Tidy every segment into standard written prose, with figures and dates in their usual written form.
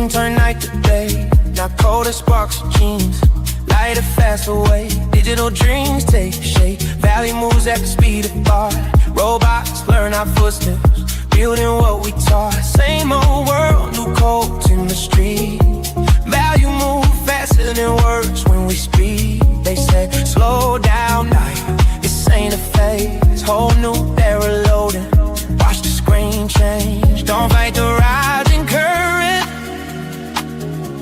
dream turn night to day. Now colder sparks of jeans, lighter fast away. Digital dreams take shape. Valley moves at the speed of thought. Robots learn our footsteps, building what we taught. Same old world, new codes in the street. Value move faster than words when we speak. They say slow down, this ain't a phase. Whole new era loading. Watch the screen change. Don't fight the rising current.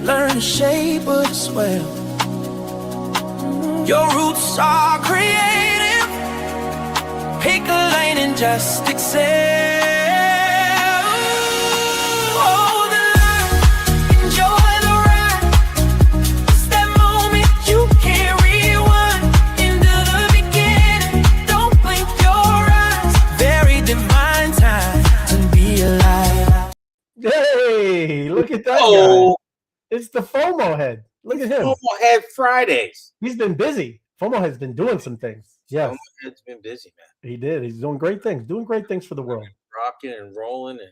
Learn the shape of the swell. Your roots are creative. Pick a lane and just excel. Hey, look at that guy. It's the FOMO head. Look at him. FOMO head Fridays. He's been busy. FOMO head's been doing some things. Yes. FOMO head's been busy, man. He did. He's doing great things. Doing great things for the world. Rocking and rolling and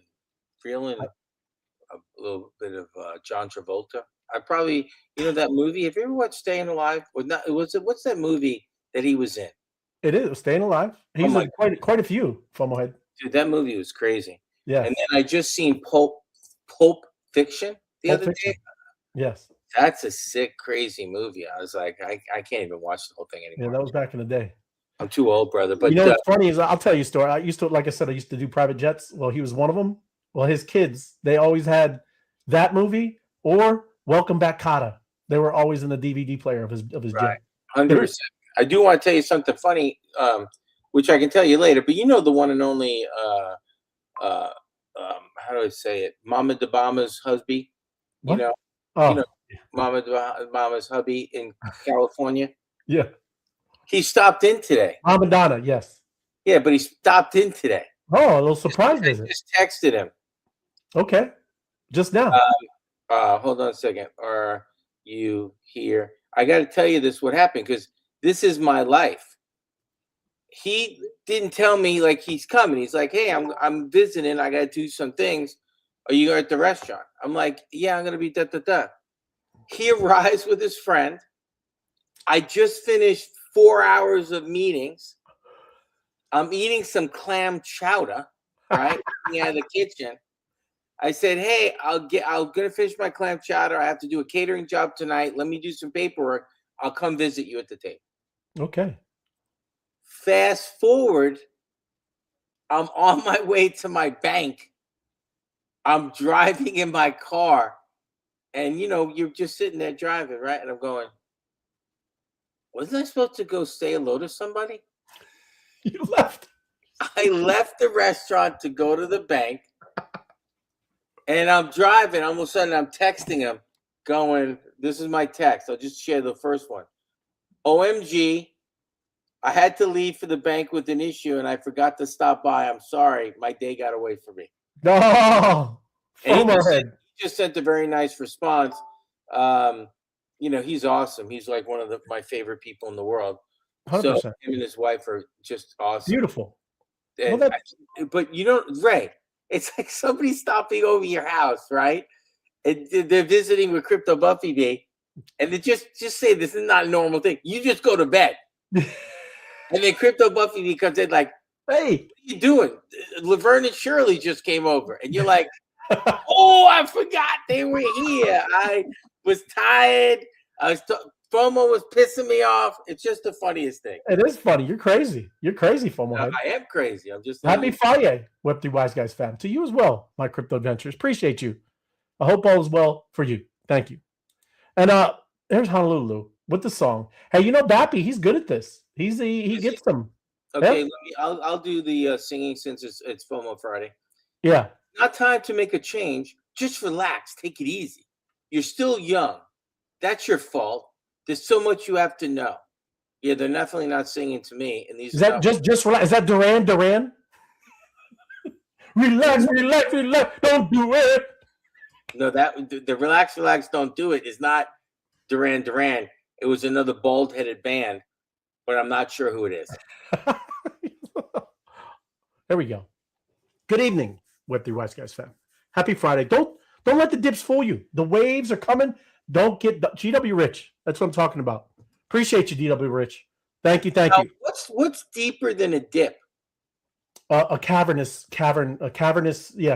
feeling a little bit of John Travolta. I probably, that movie. Have you ever watched Staying Alive? Or not? What's that movie that he was in? It is Staying Alive. He's in quite a few, FOMO head. Dude, that movie was crazy. Yeah. And then I just seen Pulp Fiction the other day. Yes. That's a sick, crazy movie. I was like, I can't even watch the whole thing anymore. Yeah, that was back in the day. I'm too old, brother. But what's funny is I'll tell you a story. I used to do private jets. Well, he was one of them. Well, his kids, they always had that movie or Welcome Back, Kotter. They were always in the DVD player of his jet. 100%. I do want to tell you something funny, which I can tell you later. But the one and only, how do I say it? Mama Obama's husband. What? Mama Obama's hubby in California. Yeah. He stopped in today. Mama Donna, yes. Yeah, but he stopped in today. Oh, a little surprise visit. I just texted him. Okay. Just now. Hold on a second. Are you here? I got to tell you what happened, because this is my life. He didn't tell me like he's coming. He's like, hey, I'm visiting. I got to do some things. Are you at the restaurant? I'm like, yeah, I'm going to be da-da-da. He arrives with his friend. I just finished 4 hours of meetings. I'm eating some clam chowder, right? Out of the kitchen. I said, hey, I'm going to finish my clam chowder. I have to do a catering job tonight. Let me do some paperwork. I'll come visit you at the table. Okay. Fast forward, I'm on my way to my bank. I'm driving in my car, and you're just sitting there driving, right? And I'm going, wasn't I supposed to go say hello to somebody? You left. I left the restaurant to go to the bank, and I'm driving. All of a sudden, I'm texting him, going, this is my text. I'll just share the first one. OMG. I had to leave for the bank with an issue, and I forgot to stop by. I'm sorry. My day got away from me. No. And he just sent a very nice response. He's awesome. He's like one of my favorite people in the world. 100%. So him and his wife are just awesome. Beautiful. And but Ray, it's like somebody stopping over your house, right? And they're visiting with Crypto Buffy Bee, and they just say this is not a normal thing. You just go to bed. And then Crypto Buffy Bee comes in like, hey, what are you doing? Laverne and Shirley just came over. And you're like, oh, I forgot they were here. I was tired. FOMO was pissing me off. It's just the funniest thing. It is funny. You're crazy. You're crazy, FOMO head. I am crazy. I'm just happy Friday, Web3 Wise Guys fan. To you as well, my crypto adventures. Appreciate you. I hope all is well for you. Thank you. And there's Honolulu with the song. Hey, Bappy, he's good at this. He gets them. Okay, yeah? I'll do the singing since it's FOMO Friday. Yeah. Not time to make a change. Just relax. Take it easy. You're still young. That's your fault. There's so much you have to know. Yeah, they're definitely not singing to me. And these is that just relax? Is that Duran? Relax. Don't do it. No, the relax, don't do it is not Duran. It was another bald-headed band, but I'm not sure who it is. There we go. Good evening, Web3 Wise Guys fan. Happy Friday. Don't Don't let the dips fool you. The waves are coming. Don't get GW Rich. That's what I'm talking about. Appreciate you, DW Rich. Thank you, thank you. What's deeper than a dip? A cavernous,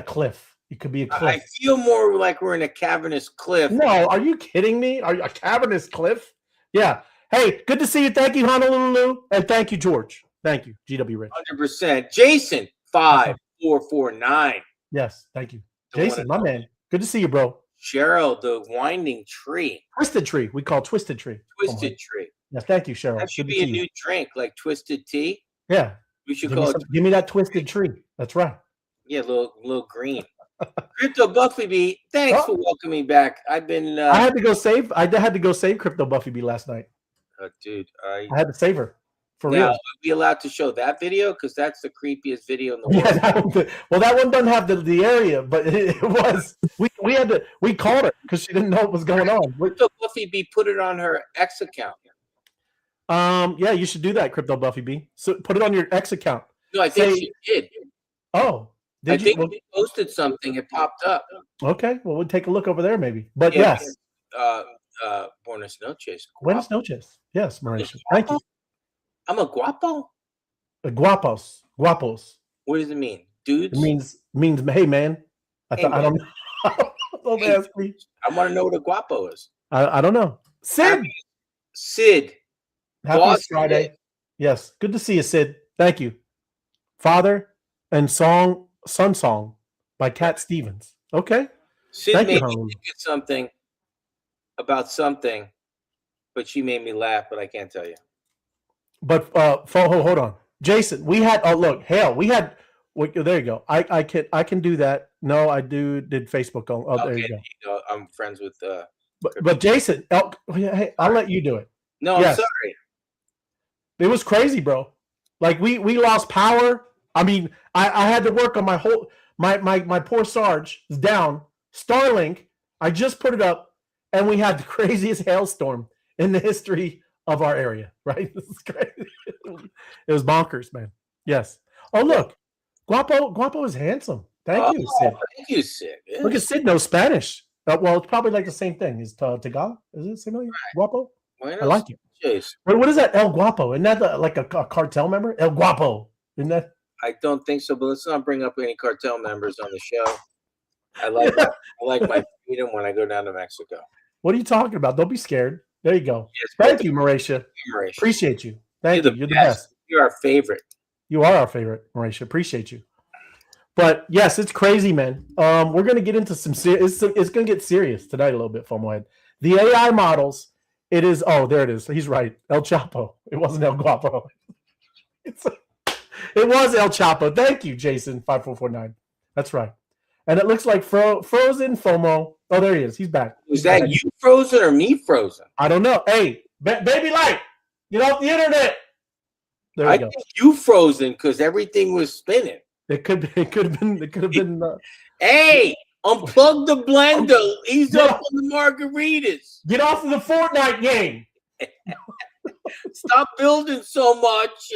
cliff. It could be a cliff. I feel more like we're in a cavernous cliff. No, are you kidding me? Are you a cavernous cliff? Yeah. Hey, good to see you. Thank you, Honolulu, and thank you, George. Thank you, GW Rich. 100%. Jason 5449. Yes, thank you, Jason, my man. Good to see you, bro. Cheryl, the winding tree. Twisted tree. We call twisted tree. Twisted tree. Yeah, thank you, Cheryl. That should be a new drink, like twisted tea. Yeah. We should call it. Give me that twisted tree. That's right. Yeah, little green. Crypto Buffy B, thanks for welcoming back. I've been. I had to go save. I had to go save Crypto Buffy B last night. Dude, I had to save her. For now, real. are we allowed to show that video? Because that's the creepiest video in the world. Yeah, well, that one doesn't have the area, but it was. We called her because she didn't know what was going on. Crypto Buffy B put it on her X account. Yeah, you should do that, Crypto Buffy B. So put it on your X account. No, I think she did. Oh, I think we posted something. It popped up. Okay, well, we'll take a look over there, maybe. But yes. Buenas noches. Buenas noches. Yes, Mauricio. Thank you. I'm a guapo. Guapos. What does it mean, dudes? It means hey, man. I don't know. Don't ask me. I want to know what a guapo is. I don't know. Sid. Happy Friday. Sid. Yes. Good to see you, Sid. Thank you. Father and Son Song by Cat Stevens. Okay. Sid made me think of something about something, but she made me laugh, but I can't tell you. But hold on. Jason, we had there you go. I can do that. No, I did Facebook on. Oh, there you go. I'm friends with but Jason, hey, I'll let you do it. No, I'm sorry. It was crazy, bro. Like we lost power. I mean, I had to work on my whole my poor Sarge is down. Starlink, I just put it up, and we had the craziest hailstorm in the history of our area, right? This is crazy. It was bonkers, man. Yes. Oh, look. Guapo is handsome. Thank you, Sid. Thank you, Sid. Yeah. Look at Sid knows Spanish. Well, it's probably like the same thing. Is Tagalog? Is it similar? Right. Guapo? I like it. What is that? El Guapo? Isn't that like a cartel member? El Guapo. Isn't that? I don't think so, but let's not bring up any cartel members on the show. I like my freedom when I go down to Mexico. What are you talking about? Don't be scared. There you go. Yes, thank you, Mauricia. Appreciate you. Thank you. You're the best. You're our favorite. You are our favorite, Mauricia. Appreciate you. But yes, it's crazy, man. We're going to get into some serious. It's going to get serious tonight a little bit, FOMO. The AI models. It is. Oh, there it is. He's right. El Chapo. It wasn't El Guapo. It was El Chapo. Thank you, Jason 5449. That's right. And it looks like frozen FOMO. Oh, there he is. He's back. Was that you frozen or me frozen? I don't know. Hey, baby light, get off the internet. There we go. Think you frozen because everything was spinning. It could have been. Hey, unplug the blender. Ease up on the margaritas. Get off of the Fortnite game. Stop building so much.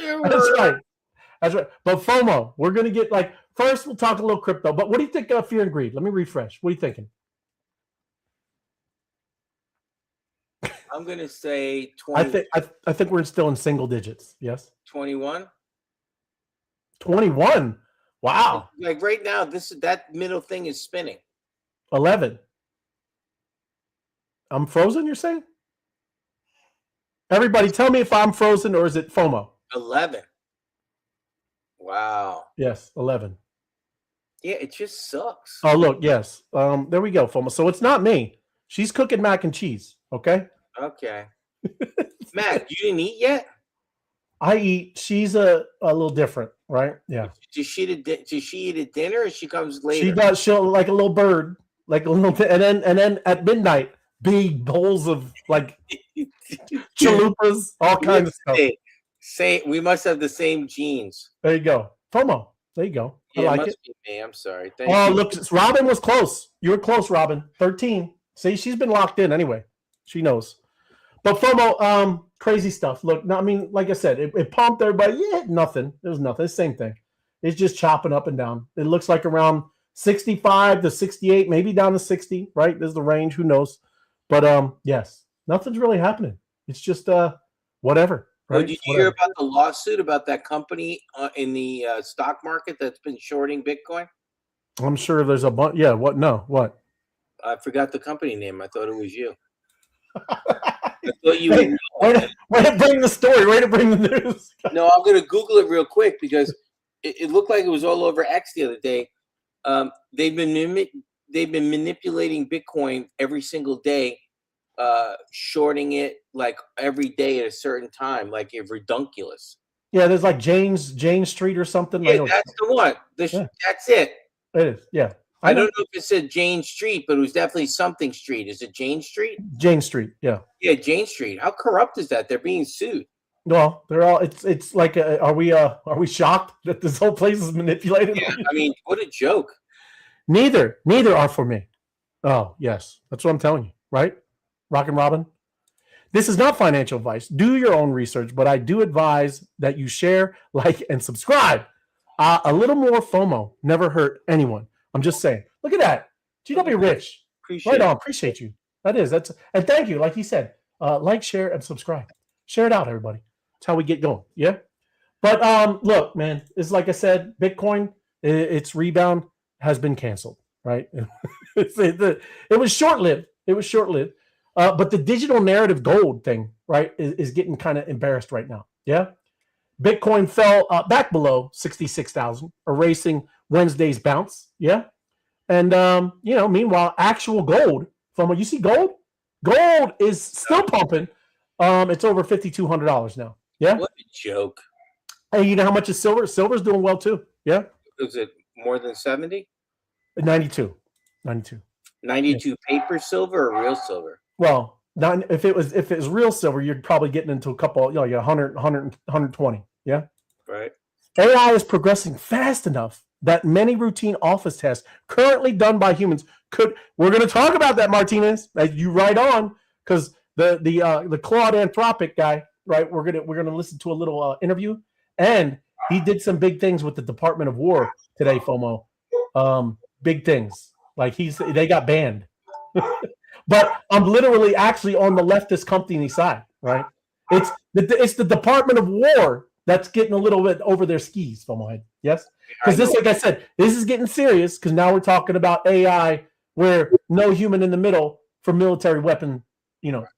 That's right. But FOMO, we're gonna get first. We'll talk a little crypto. But what do you think of fear and greed? Let me refresh. What are you thinking? I'm gonna say 20. I think we're still in single digits. Yes. 21. 21. Wow. Like right now, that middle thing is spinning. 11. I'm frozen, you're saying? Everybody tell me if I'm frozen or is it FOMO? 11. Wow. Yes, 11. Yeah, it just sucks. Oh, look, yes. There we go, FOMO. So it's not me. She's cooking mac and cheese, okay? Okay. Matt, you didn't eat yet? I eat. She's a little different, right? Yeah. Does she eat at dinner or she comes later? She does. She'll like a little bird, like a little, and then at midnight, big bowls of chalupas, all kinds of stuff. We must have the same genes. There you go, FOMO. There you go. Yeah, I like it. Be me. I'm sorry. Thank you. Look, Robin was close. You were close, Robin. 13. See, she's been locked in anyway. She knows. But FOMO, crazy stuff. Look, I mean, like I said, it pumped everybody. Yeah, nothing. There was nothing. It's the same thing. It's just chopping up and down. It looks like around 65 to 68, maybe down to 60, right? There's the range, who knows? But yes, nothing's really happening. It's just whatever. Right? Oh, did you hear about the lawsuit about that company in the stock market that's been shorting Bitcoin? I'm sure there's a bunch. Yeah, what? No, what? I forgot the company name. I thought it was you. I thought you Hey, way to bring the story, way to bring the news. No, I'm going to Google it real quick because it looked like it was all over X the other day. They've been manipulating Bitcoin every single day, shorting it like every day at a certain time, like it's redunculous. Yeah, there's like Jane Street or something. Yeah, that's the one. That's it. It is. Yeah. I don't know if it said Jane Street, but it was definitely something Street. Is it Jane Street? Jane Street. Yeah. Yeah, Jane Street. How corrupt is that? They're being sued. Well, they're all. It's like, are we shocked that this whole place is manipulated? Yeah, I mean, what a joke. Neither are for me. Oh yes, that's what I'm telling you, right? Rockin' Robin. This is not financial advice. Do your own research, but I do advise that you share, like, and subscribe. A little more FOMO never hurt anyone. I'm just saying. Look at that. GW Rich. Right on. Appreciate you. That's and thank you. Like he said, like, share, and subscribe. Share it out, everybody. That's how we get going. Yeah. But look, man, it's like I said, Bitcoin, its rebound has been canceled. Right. It was short-lived. But the digital narrative gold thing, right, is getting kind of embarrassed right now. Yeah. Bitcoin fell back below 66,000, erasing Wednesday's bounce. Yeah. And, meanwhile, actual gold, you see gold? Gold is still pumping. It's over $5,200 now. Yeah. What a joke. Hey, you know how much is silver? Silver's doing well too. Yeah. Is it more than 70? 92. 92 yeah. Paper silver or real silver? Well, if it was real silver, you're probably getting into a couple, 100, 120. Yeah. Right. AI is progressing fast enough that many routine office tasks currently done by humans we're going to talk about that, Martinez. You right on, because the Claude Anthropic guy, right? We're gonna listen to a little interview, and he did some big things with the Department of War today, FOMO. Big things, like they got banned. But I'm literally actually on the leftist company side, right? It's the Department of War that's getting a little bit over their skis, FOMO. Yes, because this, like I said, this is getting serious, because now we're talking about AI, where no human in the middle for military weapon.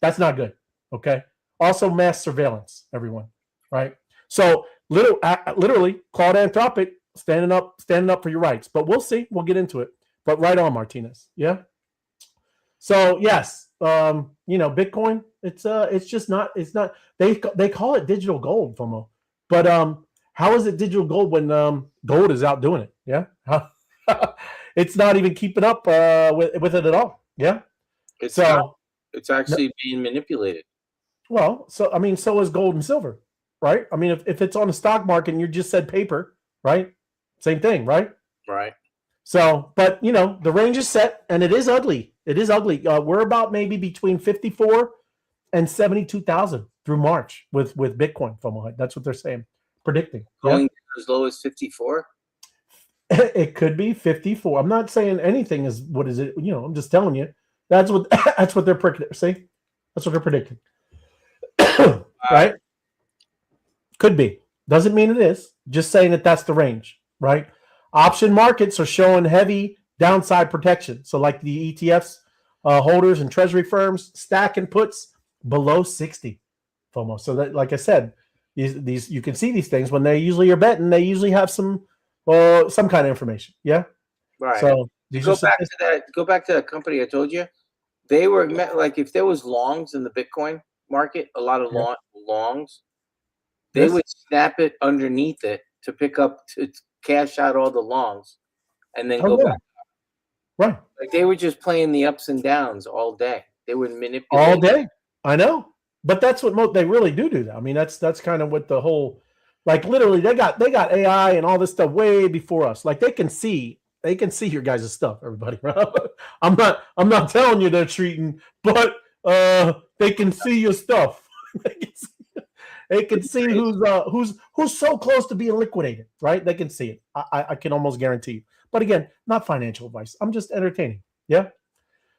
That's not good. Okay. Also, mass surveillance, everyone. Right. So literally, Claude Anthropic standing up for your rights. But we'll see. We'll get into it. But right on, Martinez. Yeah. So yes, Bitcoin. It's just not. It's not. They call it digital gold, FOMO. But how is it digital gold when gold is outdoing it? Yeah. It's not even keeping up with it at all. Yeah. It's actually being manipulated. Well, so is gold and silver, right? I mean, if it's on the stock market and you just said paper, right? Same thing, right? Right. So, but the range is set, and it is ugly. It is ugly. We're about maybe between 54 and 72,000 through March with Bitcoin. That's what they're saying, predicting. Going as low as 54. It could be 54. I'm not saying anything is what is it. I'm just telling you. That's what they're predicting. See, that's what they're predicting. Right? Could be. Doesn't mean it is. Just saying that's the range, right? Option markets are showing heavy downside protection. So, like the ETFs holders and treasury firms, stacking puts below 60, FOMO. So that, like I said, these you can see these things when they usually are betting. They usually have some kind of information. Yeah. Right. So go back to that company I told you. They were like, if there was longs in the Bitcoin market, a lot of longs, they would snap it underneath it to cash out all the longs, and then go back. Right. Like they were just playing the ups and downs all day. They would manipulate all day. I know, but that's what they really do that. I mean, that's kind of what the whole, like, literally they got AI and all this stuff way before us. Like they can see your guys' stuff, everybody. I'm not telling you they're treating, but they can see your stuff. They can see who's so close to being liquidated, right? They can see it. I can almost guarantee you. But again, not financial advice. I'm just entertaining. Yeah.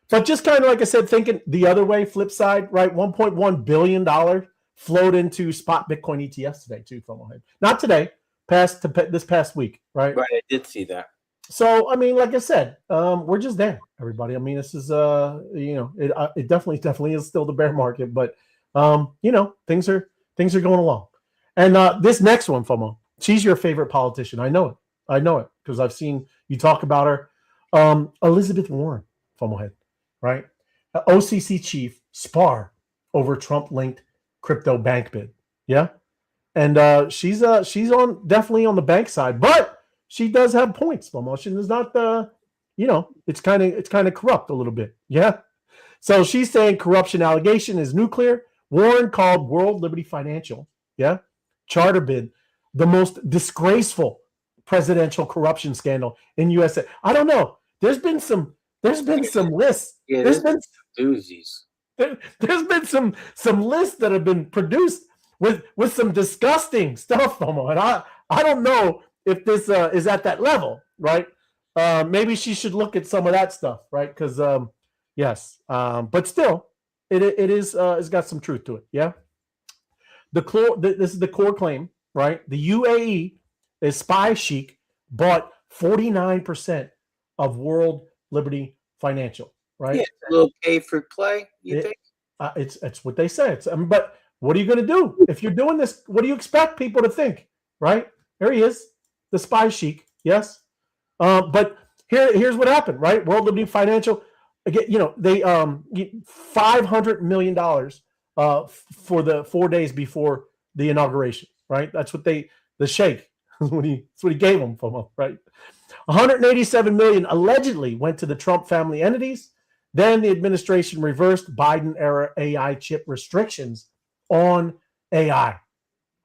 But just kind of like I said, thinking the other way, flip side, right? $1.1 billion flowed into spot Bitcoin ETFs today, too, from ahead. Not today, this past week, right? Right, I did see that. So, I mean, like I said, we're just there, everybody. I mean, this is, it definitely is still the bear market, but, things are going along. And this next one, FOMO, she's your favorite politician. I know it because I've seen you talk about her. Elizabeth Warren, FOMO head, right? OCC chief spar over Trump-linked crypto bank bid. Yeah. And she's definitely on the bank side, but she does have points. FOMO. She is not it's kind of corrupt a little bit. Yeah. So she's saying corruption allegation is nuclear. Warren called World Liberty Financial, charter bid, the most disgraceful presidential corruption scandal in USA. I don't know. There's been some lists. Yeah, there's been doozies. There's been some lists that have been produced with some disgusting stuff, FOMO. And I don't know if this is at that level, right? Maybe she should look at some of that stuff, right? Because yes, but still, it is it's got some truth to it. Yeah. This is the core claim, right? The UAE is spy chic bought 49% of World Liberty Financial, right? Yeah, it's a little pay for play. You think? It's what they say. But what are you going to do if you're doing this? What do you expect people to think, right? There he is, the spy chic. Yes, but here's what happened, right? World Liberty Financial, again, they $500 million for the 4 days before the inauguration, right? That's what the sheikh. That's what he gave them from them, right? 187 million allegedly went to the Trump family entities. Then the administration reversed Biden-era AI chip restrictions on AI,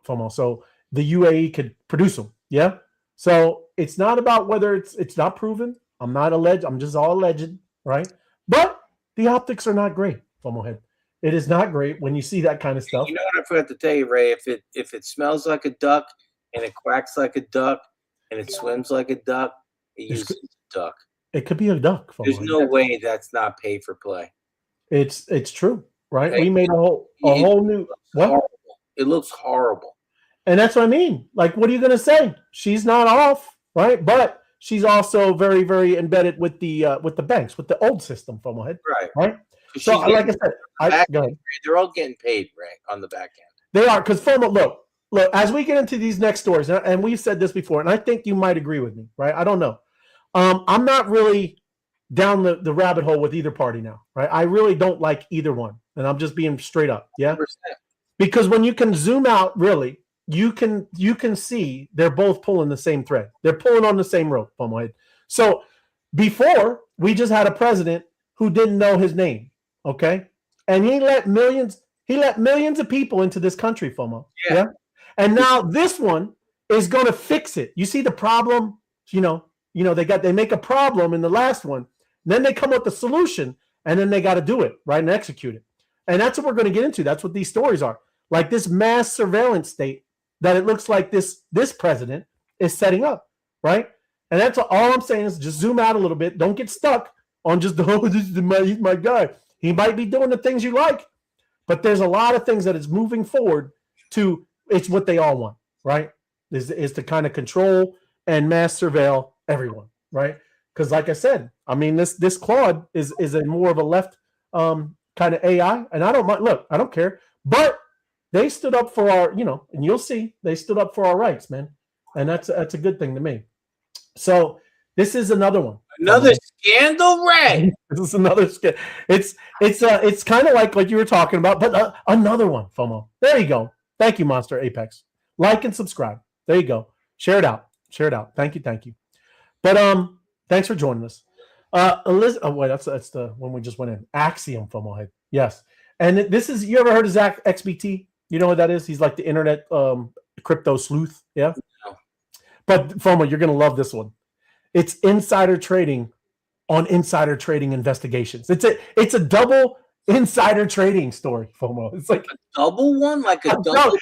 FOMO. So the UAE could produce them. Yeah. So it's not about whether it's not proven. I'm not alleged. I'm just all alleged, right? But the optics are not great, FOMO head. It is not great when you see that kind of stuff. You know what I forgot to tell you, Ray? If it smells like a duck and it quacks like a duck and it swims like a duck, it uses a duck. It could be a duck. FOMO There's head. no way that's not pay for play. It's true, right? We made a whole new. What? It looks horrible. And that's what I mean. Like, what are you going to say? She's not off, right? But she's also very, very embedded with the banks, with the old system, FOMO head. Right. So, like I said, go ahead. They're all getting paid, Ray, on the back end. They are, because FOMO, look, as we get into these next stories, and we've said this before, and I think you might agree with me, right? I don't know. I'm not really down the rabbit hole with either party now, right? I really don't like either one, and I'm just being straight up, yeah? 100%. Because when you can zoom out, really, you can see they're both pulling the same thread. They're pulling on the same rope, FOMO head. So before, we just had a president who didn't know his name, okay? And he let millions of people into this country, FOMO. Yeah. And now this one is going to fix it. You see the problem, they make a problem in the last one, then they come up with a solution, and then they got to do it, right, and execute it. And that's what we're going to get into. That's what these stories are. Like this mass surveillance state that it looks like this president is setting up, right? And that's all I'm saying is just zoom out a little bit. Don't get stuck on just, he's my guy. He might be doing the things you like, but there's a lot of things that is moving forward to, it's what they all want, right? Is to kind of control and mass surveil everyone, right? Because like I said, I mean, this Claude is a more of a left kind of AI, and I don't mind. Look, I don't care, but they stood up for our, and you'll see they stood up for our rights, man, and that's a good thing to me. So this is another one. Another scandal, Ray. This is another scandal. It's kind of like what you were talking about, but another one, FOMO. There you go. Thank you, Monster Apex. Like and subscribe. There you go. Share it out. Thank you. But thanks for joining us. That's the one we just went in. Axiom, FOMO head. Yes. And this is, you ever heard of Zach XBT? You know what that is? He's like the internet crypto sleuth. Yeah. No. But FOMO, you're gonna love this one. It's insider trading on insider trading investigations. It's a double insider trading story, FOMO. It's like a double one, like a double.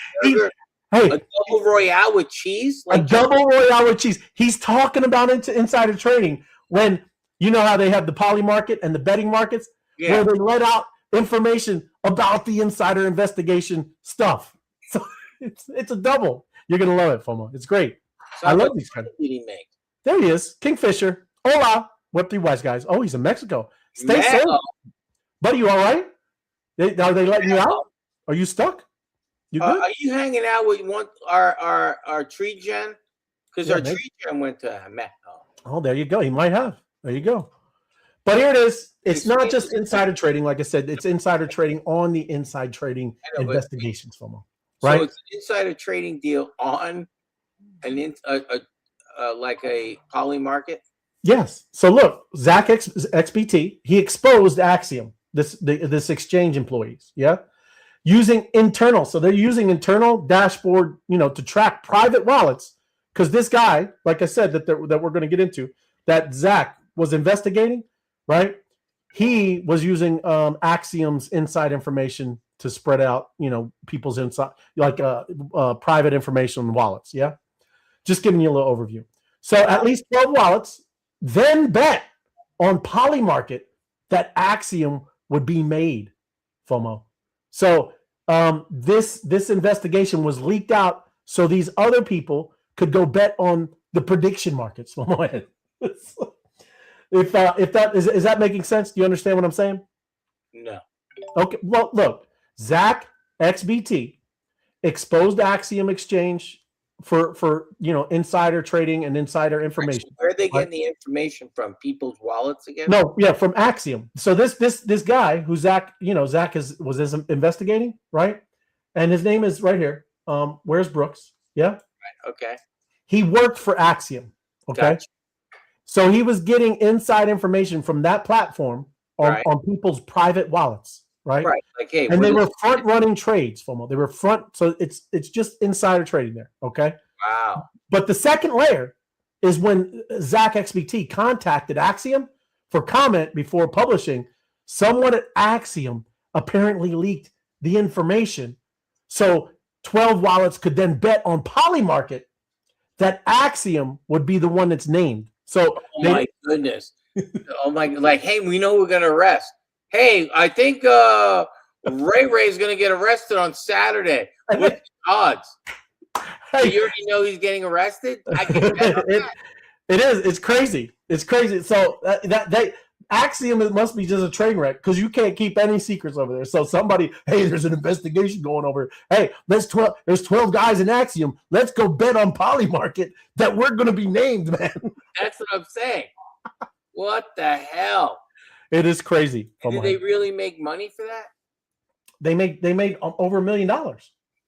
Hey, A double royale with cheese? a Like double royale with cheese. He's talking about insider trading when you know how they have the poly market and the betting markets where they let out information about the insider investigation stuff. So it's a double. You're gonna love it, FOMO. It's great. So I how love much these kind. money did he make? There he is, Kingfisher. Hola, Web3 wise guys. Oh, he's in Mexico. Stay Man, safe, buddy. You all right? Are they letting you out? Are you stuck? You good? are you hanging out with our tree gen? Because our maybe. tree gen went to Mexico. Oh, there you go. He might have. There you go. But here it is. It's not just insider trading. Like I said, it's insider trading on the inside trading investigations, FOMO. Right? So it's an insider trading deal on an like a poly market. Yes. So look, Zach XBT, he exposed Axiom, this exchange employees. Yeah. Using internal. So they're using internal dashboard, to track private wallets. Because this guy, like I said, that we're going to get into, that Zach was investigating, right? He was using Axiom's inside information to spread out, people's inside, like private information on wallets. Yeah. Just giving you a little overview. So at least 12 wallets then bet on Polymarket that Axiom would be made, FOMO. So this investigation was leaked out so these other people could go bet on the prediction markets, FOMO. If that is that making sense? Do you understand what I'm saying? No. Okay. Well, look, Zach XBT exposed Axiom Exchange for insider trading and insider information. Where are they getting the information from? People's wallets again? No, yeah, from Axiom. So this guy who Zach was investigating, right? And his name is right here. Where's Brooks? Yeah. Right. Okay. He worked for Axiom. Okay. Gotcha. So he was getting inside information from that platform on people's private wallets, right? Right. Like, hey, and they were front running trades, FOMO. They were front, so it's just insider trading there. Okay. Wow. But the second layer is when Zach XBT contacted Axiom for comment before publishing. Someone at Axiom apparently leaked the information, so 12 wallets could then bet on Polymarket that Axiom would be the one that's named. So, my goodness. Oh my! Like, hey, we know we're gonna arrest. Hey, I think Ray's gonna get arrested on Saturday. What's the odds? Hey, you already know he's getting arrested. I can bet on that. It is. It's crazy. It's crazy. So that Axiom, it must be just a train wreck because you can't keep any secrets over there. So somebody, hey, there's an investigation going over. Hey, there's 12 guys in Axiom. Let's go bet on Polymarket that we're going to be named, man. That's what I'm saying. What the hell? It is crazy. Did they really make money for that? They made over $1 million.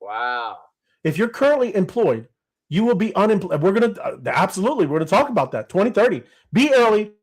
Wow. If you're currently employed, you will be unemployed. We're going to absolutely. We're going to talk about that. 2030. Be early.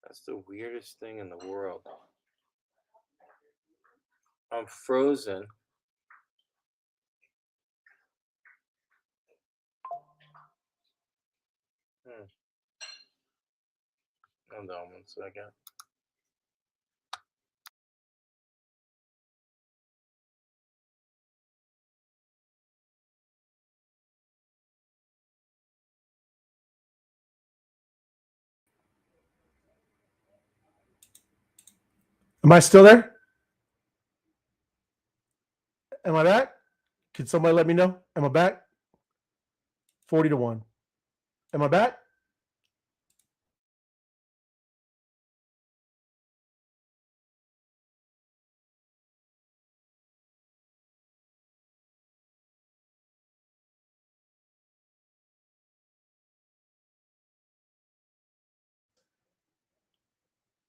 That's the weirdest thing in the world. I'm frozen. Hold on 1 second. Am I still there? Am I back? Can somebody let me know? Am I back? 40-1. Am I back?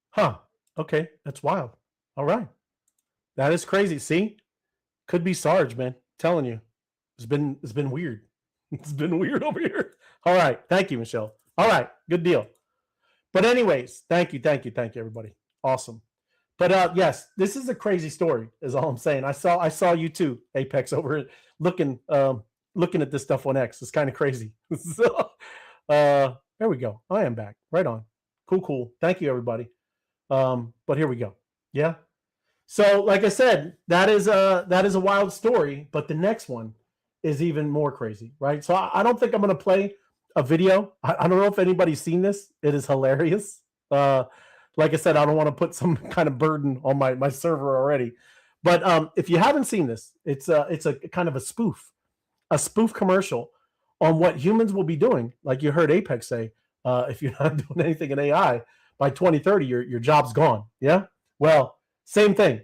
Huh. Okay. That's wild. All right. That is crazy. See? Could be Sarge, man. Telling you, it's been weird. It's been weird over here. All right, thank you, Michelle. All right, good deal. But anyways, thank you, everybody. Awesome. But yes, this is a crazy story. Is all I'm saying. I saw you too, Apex, over looking at this stuff on X. It's kind of crazy. So, there we go. I am back. Right on. Cool. Thank you, everybody. But here we go. Yeah. So, like I said, that is a wild story. But the next one is even more crazy, right? So I don't think I'm going to play a video. I don't know if anybody's seen this. It is hilarious. Like I said, I don't want to put some kind of burden on my server already. But if you haven't seen this, it's a kind of a spoof commercial on what humans will be doing. Like you heard Apex say, if you're not doing anything in AI by 2030, your job's gone. Yeah. Well, same thing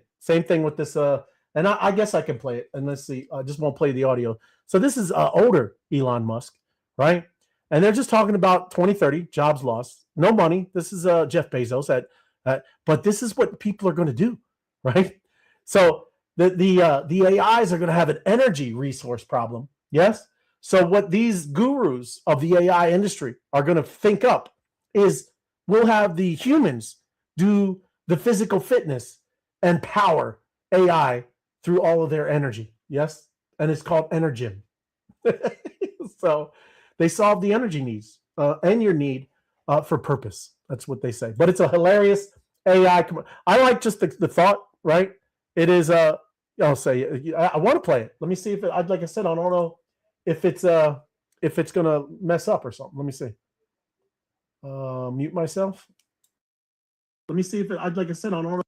with this. And I guess I can play it. And let's see. I just won't play the audio. So this is older Elon Musk, right? And they're just talking about 2030 jobs lost, no money. This is Jeff Bezos but this is what people are going to do, right? So the AIs are going to have an energy resource problem. Yes. So what these gurus of the AI industry are going to think up is we'll have the humans do the physical fitness and power AI through all of their energy. Yes. And it's called Energym. So they solve the energy needs and your need for purpose. That's what they say. But it's a hilarious AI. I like just the thought, right? It is, I'll say, I want to play it. Let me see if like I said, I don't know if it's going to mess up or something. Let me see. Mute myself. Let me see if like I said, I don't know.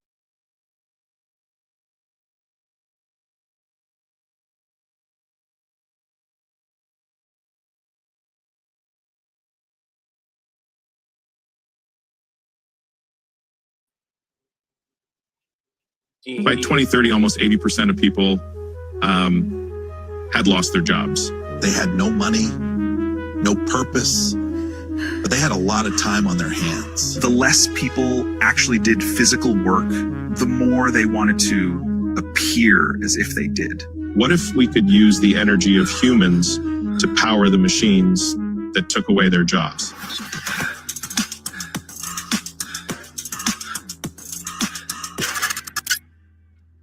By 2030, almost 80% of people had lost their jobs. They had no money, no purpose, but they had a lot of time on their hands. The less people actually did physical work, the more they wanted to appear as if they did. What if we could use the energy of humans to power the machines that took away their jobs?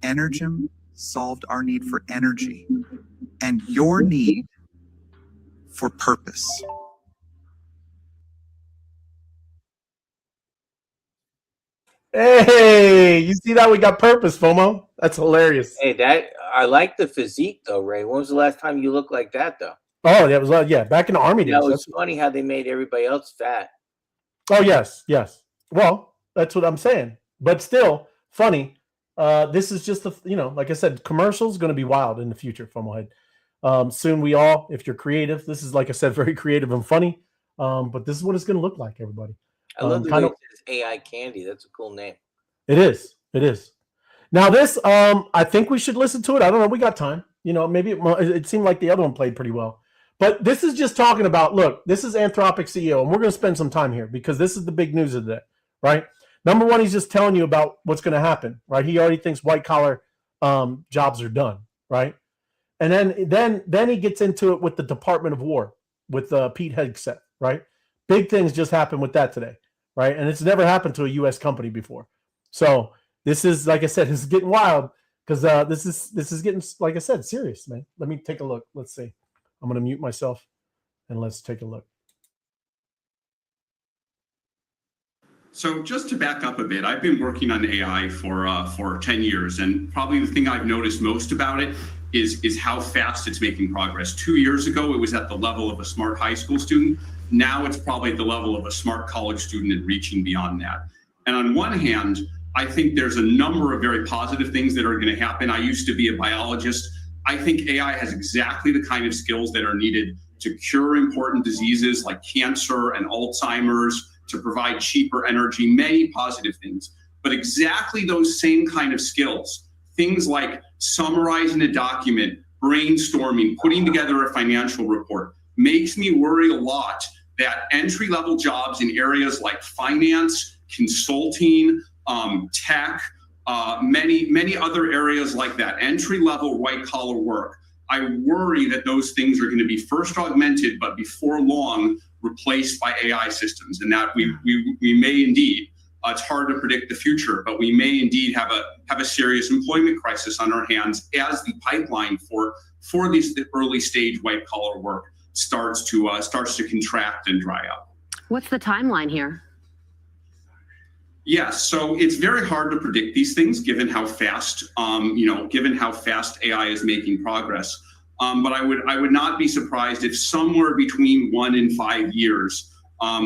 Energym solved our need for energy and your need for purpose. Hey, you see that? We got purpose, FOMO. That's hilarious. Hey, I like the physique though, Ray. When was the last time you looked like that though? Oh, that was back in the Army days. That was funny how they made everybody else fat. Oh, yes. Well, that's what I'm saying. But still, funny. This is just like I said, commercials going to be wild in the future. FOMO head. Soon we all, if you're creative, this is like I said, very creative and funny. But this is what it's going to look like, everybody. I love the way it says AI Candy. That's a cool name. It is. Now this, I think we should listen to it. I don't know. We got time. Maybe it seemed like the other one played pretty well. But this is just talking about, look, this is Anthropic CEO, and we're going to spend some time here because this is the big news of the day, right? Number one, he's just telling you about what's going to happen, right? He already thinks white collar jobs are done, right? And then he gets into it with the Department of War with Pete Hegseth, right? Big things just happened with that today, right? And it's never happened to a U.S. company before. So this is, like I said, this is getting wild because this is getting, like I said, serious, man. Let me take a look. Let's see. I'm going to mute myself and let's take a look. So just to back up a bit, I've been working on AI for 10 years, and probably the thing I've noticed most about it is how fast it's making progress. 2 years ago, it was at the level of a smart high school student. Now it's probably at the level of a smart college student and reaching beyond that. And on one hand, I think there's a number of very positive things that are going to happen. I used to be a biologist. I think AI has exactly the kind of skills that are needed to cure important diseases like cancer and Alzheimer's, to provide cheaper energy, many positive things. But exactly those same kind of skills, things like summarizing a document, brainstorming, putting together a financial report, makes me worry a lot that entry-level jobs in areas like finance, consulting, tech, many other areas like that, entry-level white-collar work. I worry that those things are going to be first augmented, but before long replaced by AI systems, and that we may indeed. It's hard to predict the future, but we may indeed have a serious employment crisis on our hands as the pipeline for the early stage white collar work starts to contract and dry up. What's the timeline here? Yes, so it's very hard to predict these things given how fast AI is making progress. But I would not be surprised if somewhere between 1 and 5 years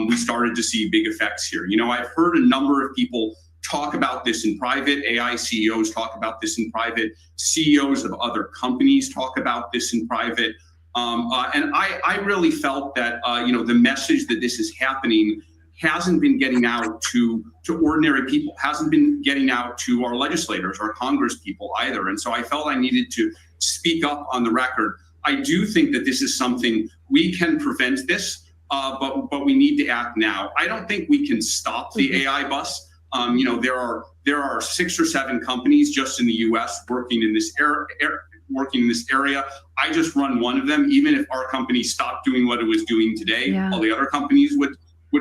we started to see big effects here. I've heard a number of people talk about this in private. AI CEOs talk about this in private. CEOs of other companies talk about this in private. And I really felt that the message that this is happening hasn't been getting out to ordinary people, hasn't been getting out to our legislators or Congress people either. And so I felt I needed to speak up on the record. I do think that this is something we can prevent this. But we need to act now. I don't think we can stop the AI bus. There are 6 or 7 companies just in the U.S. working in this area. I just run one of them. Even if our company stopped doing what it was doing today, all the other companies would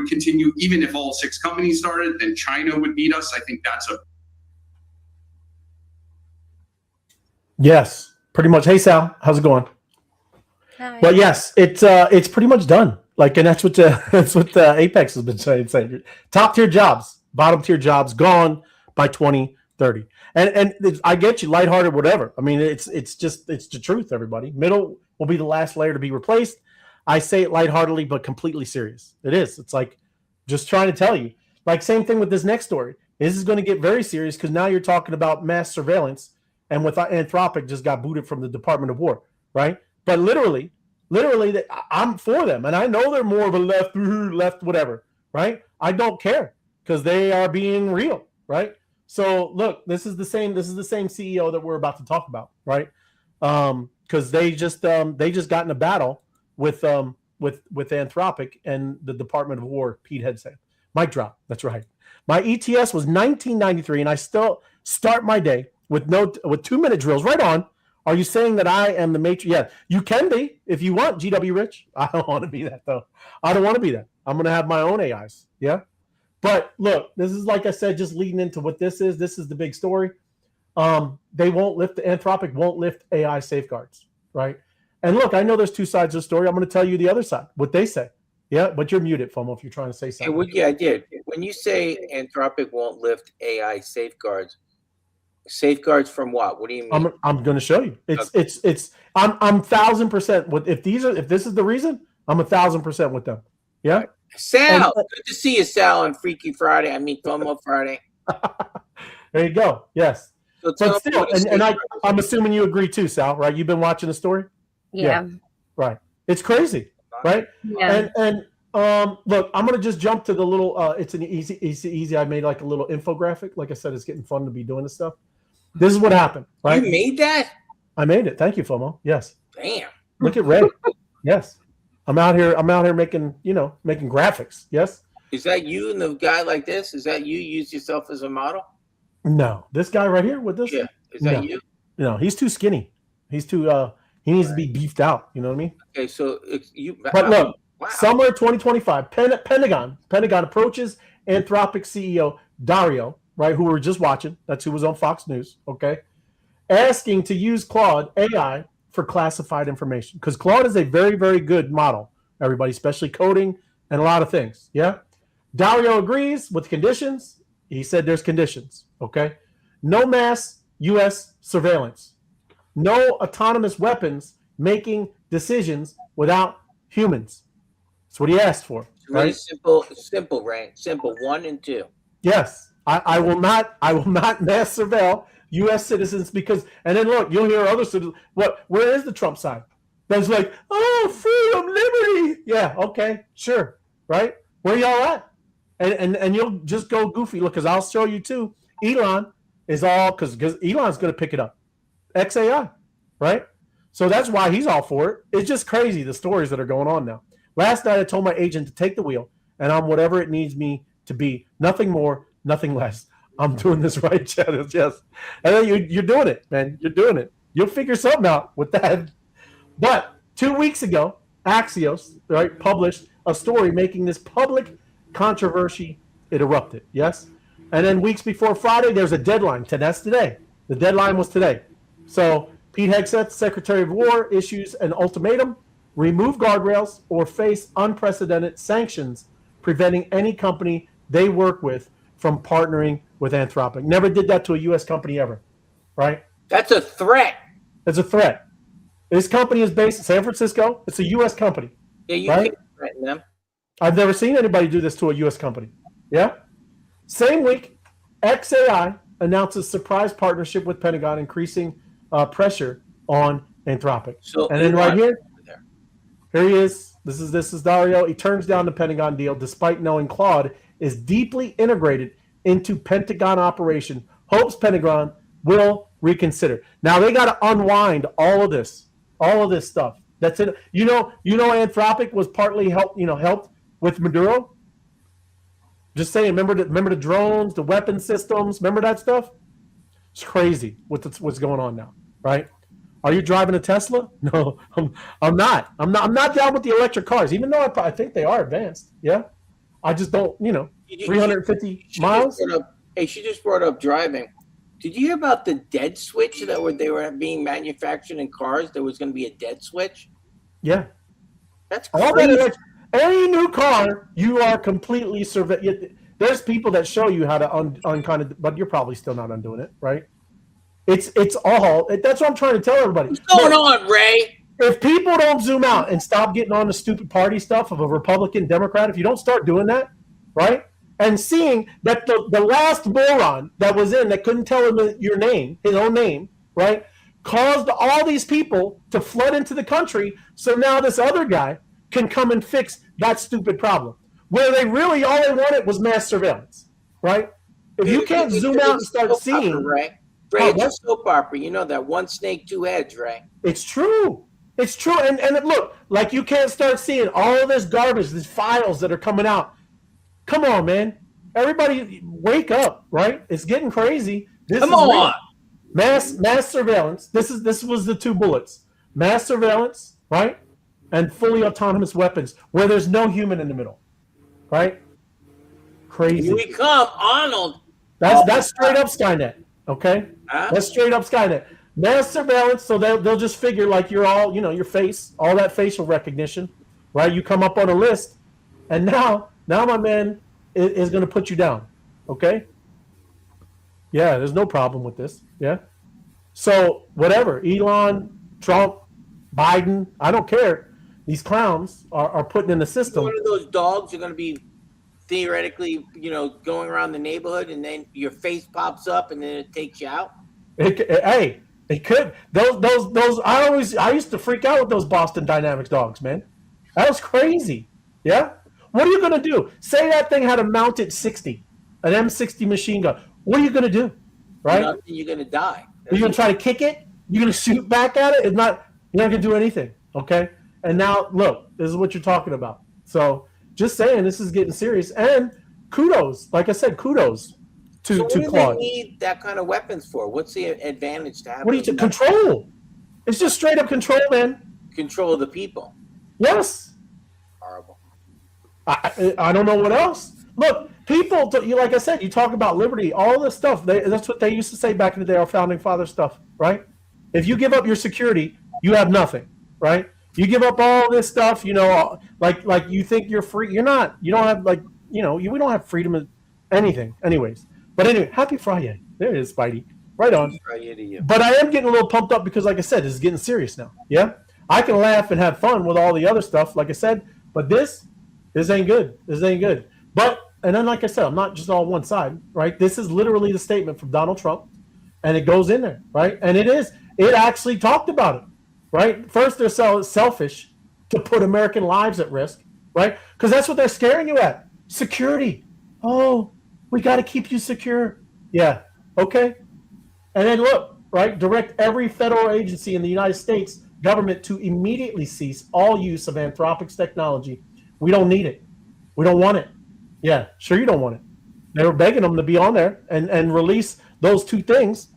continue. Even if all 6 companies started, then China would beat us. I think that's a Yes, pretty much. Hey Sal, how's it going? Hi. Well, yes, it's pretty much done. And that's what the Apex has been saying. Top tier jobs, bottom tier jobs gone by 2030. And I get you, lighthearted, whatever. I mean, it's the truth, everybody. Middle will be the last layer to be replaced. I say it lightheartedly, but completely serious. It is. It's like just trying to tell you. Same thing with this next story. This is going to get very serious because now you're talking about mass surveillance, and with Anthropic just got booted from the Department of War, right? But literally, I'm for them, and I know they're more of a left, whatever, right? I don't care because they are being real, right? So look, this is the same CEO that we're about to talk about, right? Because they just got in a battle with Anthropic and the Department of War, Pete Hegseth. Mic drop. That's right. My ETS was 1993, and I still start my day with 2-minute drills. Right on. Are you saying that I am the matrix? Yeah, you can be if you want, GW Rich. I don't want to be that, though. I don't want to be that. I'm going to have my own AIs. Yeah. But look, this is, like I said, just leading into what this is. This is the big story. Anthropic won't lift AI safeguards, right? And look, I know there's 2 sides of the story. I'm going to tell you the other side, what they say. Yeah, but you're muted, FOMO, if you're trying to say something. Yeah, I did. When you say Anthropic won't lift AI safeguards from what? What do you mean? I'm going to show you. I'm 1,000% with if this is the reason, I'm 1,000% with them. Yeah. Sal, good to see you, Sal, on Freaky Friday. I mean, FOMO Friday. There you go. Yes. So but still, I'm assuming you agree too, Sal, right? You've been watching the story? Yeah. Right. It's crazy, right? Yeah. And look, I'm gonna just jump to the little. It's an easy. I made like a little infographic. Like I said, it's getting fun to be doing this stuff. This is what happened, right? You made that? I made it. Thank you, FOMO. Yes. Damn. Look at Ray. Yes. I'm out here making graphics. Yes. Is that you and the guy like this? Is that you use yourself as a model? No. This guy right here with this? Yeah. Is that you? No, he's too skinny. He's too he needs to be beefed out. You know what I mean? Okay, so it's you. But look, summer 2025, Pentagon approaches Anthropic CEO Dario, right, who we were just watching. That's who was on Fox News, okay, asking to use Claude AI for classified information. Because Claude is a very, very good model, everybody, especially coding and a lot of things, yeah? Dario agrees with conditions. He said there's conditions, okay? No mass U.S. surveillance. No autonomous weapons making decisions without humans. That's what he asked for. Really right? simple, Ray. Simple 1 and 2. Yes, I will not mass surveil U.S. citizens because, and then look, you'll hear other citizens. Where is the Trump side? That's like, oh, freedom, liberty. Yeah, okay, sure, right? Where y'all at? And you'll just go goofy. Look, because I'll show you too. Elon is all because Elon's going to pick it up. XAI, right? So that's why he's all for it. It's just crazy the stories that are going on now. Last night I told my agent to take the wheel, and I'm whatever it needs me to be. Nothing more, nothing less. I'm doing this right, Chad. Yes. And then you're doing it, man. You're doing it. You'll figure something out with that. But 2 weeks ago, Axios, right, published a story making this public controversy. It erupted, yes? And then weeks before Friday, there's a deadline. That's today. The deadline was today. So Pete Hegseth, Secretary of War, issues an ultimatum: remove guardrails or face unprecedented sanctions, preventing any company they work with from partnering with Anthropic. Never did that to a U.S. company ever, right? That's a threat. It's a threat. This company is based in San Francisco. It's a U.S. company. Yeah, you right? can't threaten them. I've never seen anybody do this to a U.S. company. Yeah? Same week, XAI announces surprise partnership with Pentagon, increasing pressure on Anthropic. So and then right here he is. This is Dario. He turns down the Pentagon deal despite knowing Claude is deeply integrated into Pentagon operation. Hopes Pentagon will reconsider. Now they got to unwind all of this stuff. That's it. You know, Anthropic was partly helped with Maduro. Just saying, remember the drones, the weapon systems, remember that stuff? It's crazy what's going on now, right? Are you driving a Tesla? No, I'm not. I'm not down with the electric cars, even though I think they are advanced. Yeah, I just don't. 350 miles. She just brought up driving. Did you hear about the dead switch they were being manufactured in cars? There was going to be a dead switch. Yeah, that's all crazy. that. Any new car, you are completely There's people that show you how to unkind it, but you're probably still not undoing it, right? It's all. That's what I'm trying to tell everybody. What's going on, Ray? If people don't zoom out and stop getting on the stupid party stuff of a Republican, Democrat, if you don't start doing that, right, and seeing that the last moron that was in that couldn't tell him his own name, right, caused all these people to flood into the country, so now this other guy can come and fix that stupid problem. Where they really, all they wanted was mass surveillance, right? If you can't zoom out and start seeing... Ray, it's a soap opera. You know that one snake, two heads, Ray. It's true. It's true. And look, like you can't start seeing all of this garbage, these files that are coming out. Come on, man. Everybody wake up, right? It's getting crazy. Come on. Mass surveillance. This was the two bullets. Mass surveillance, right? And fully autonomous weapons where there's no human in the middle, right? Crazy. Here we come, Arnold. That's straight up Skynet, okay? That's straight up Skynet. Mass surveillance, so they'll just figure like you're all, your face, all that facial recognition, right? You come up on a list, and now my man is going to put you down, okay? Yeah, there's no problem with this, yeah? So whatever, Elon, Trump, Biden, I don't care. These clowns are putting in the system. One of those dogs are going to be theoretically, going around the neighborhood, and then your face pops up, and then it takes you out. It could. Those. I used to freak out with those Boston Dynamics dogs, man. That was crazy. Yeah. What are you going to do? Say that thing had a mounted 60, an M60 machine gun. What are you going to do? Right? You're going to die. Are you going to try to kick it? You're going to shoot back at it? You're not going to do anything. Okay. And now, look, this is what you're talking about. So just saying, this is getting serious. And kudos, like I said, kudos to Claude. What do Claude. they need that kind of weapons for? What's the advantage to have? What do you control? It's just straight up control, man. Control of the people. Yes. Horrible. I don't know what else. Look, people, like I said, you talk about liberty, all this stuff. That's what they used to say back in the day, our founding father stuff, right? If you give up your security, you have nothing, right? You give up all this stuff, like you think you're free. You're not. You don't have we don't have freedom of anything. Anyways. But anyway, happy Friday. There it is, Spidey. Right on. Happy Friday to you. But I am getting a little pumped up because, like I said, this is getting serious now. Yeah? I can laugh and have fun with all the other stuff, like I said, but this ain't good. This ain't good. But, and then like I said, I'm not just all one side, right? This is literally the statement from Donald Trump, and it goes in there, right? And it actually talked about it. Right? First, they're so selfish to put American lives at risk, right? Because that's what they're scaring you at. Security. Oh, we got to keep you secure. Yeah. Okay. And then look, right? Direct every federal agency in the United States government to immediately cease all use of Anthropic's technology. We don't need it. We don't want it. Yeah. Sure, you don't want it. They were begging them to be on there and release those two things.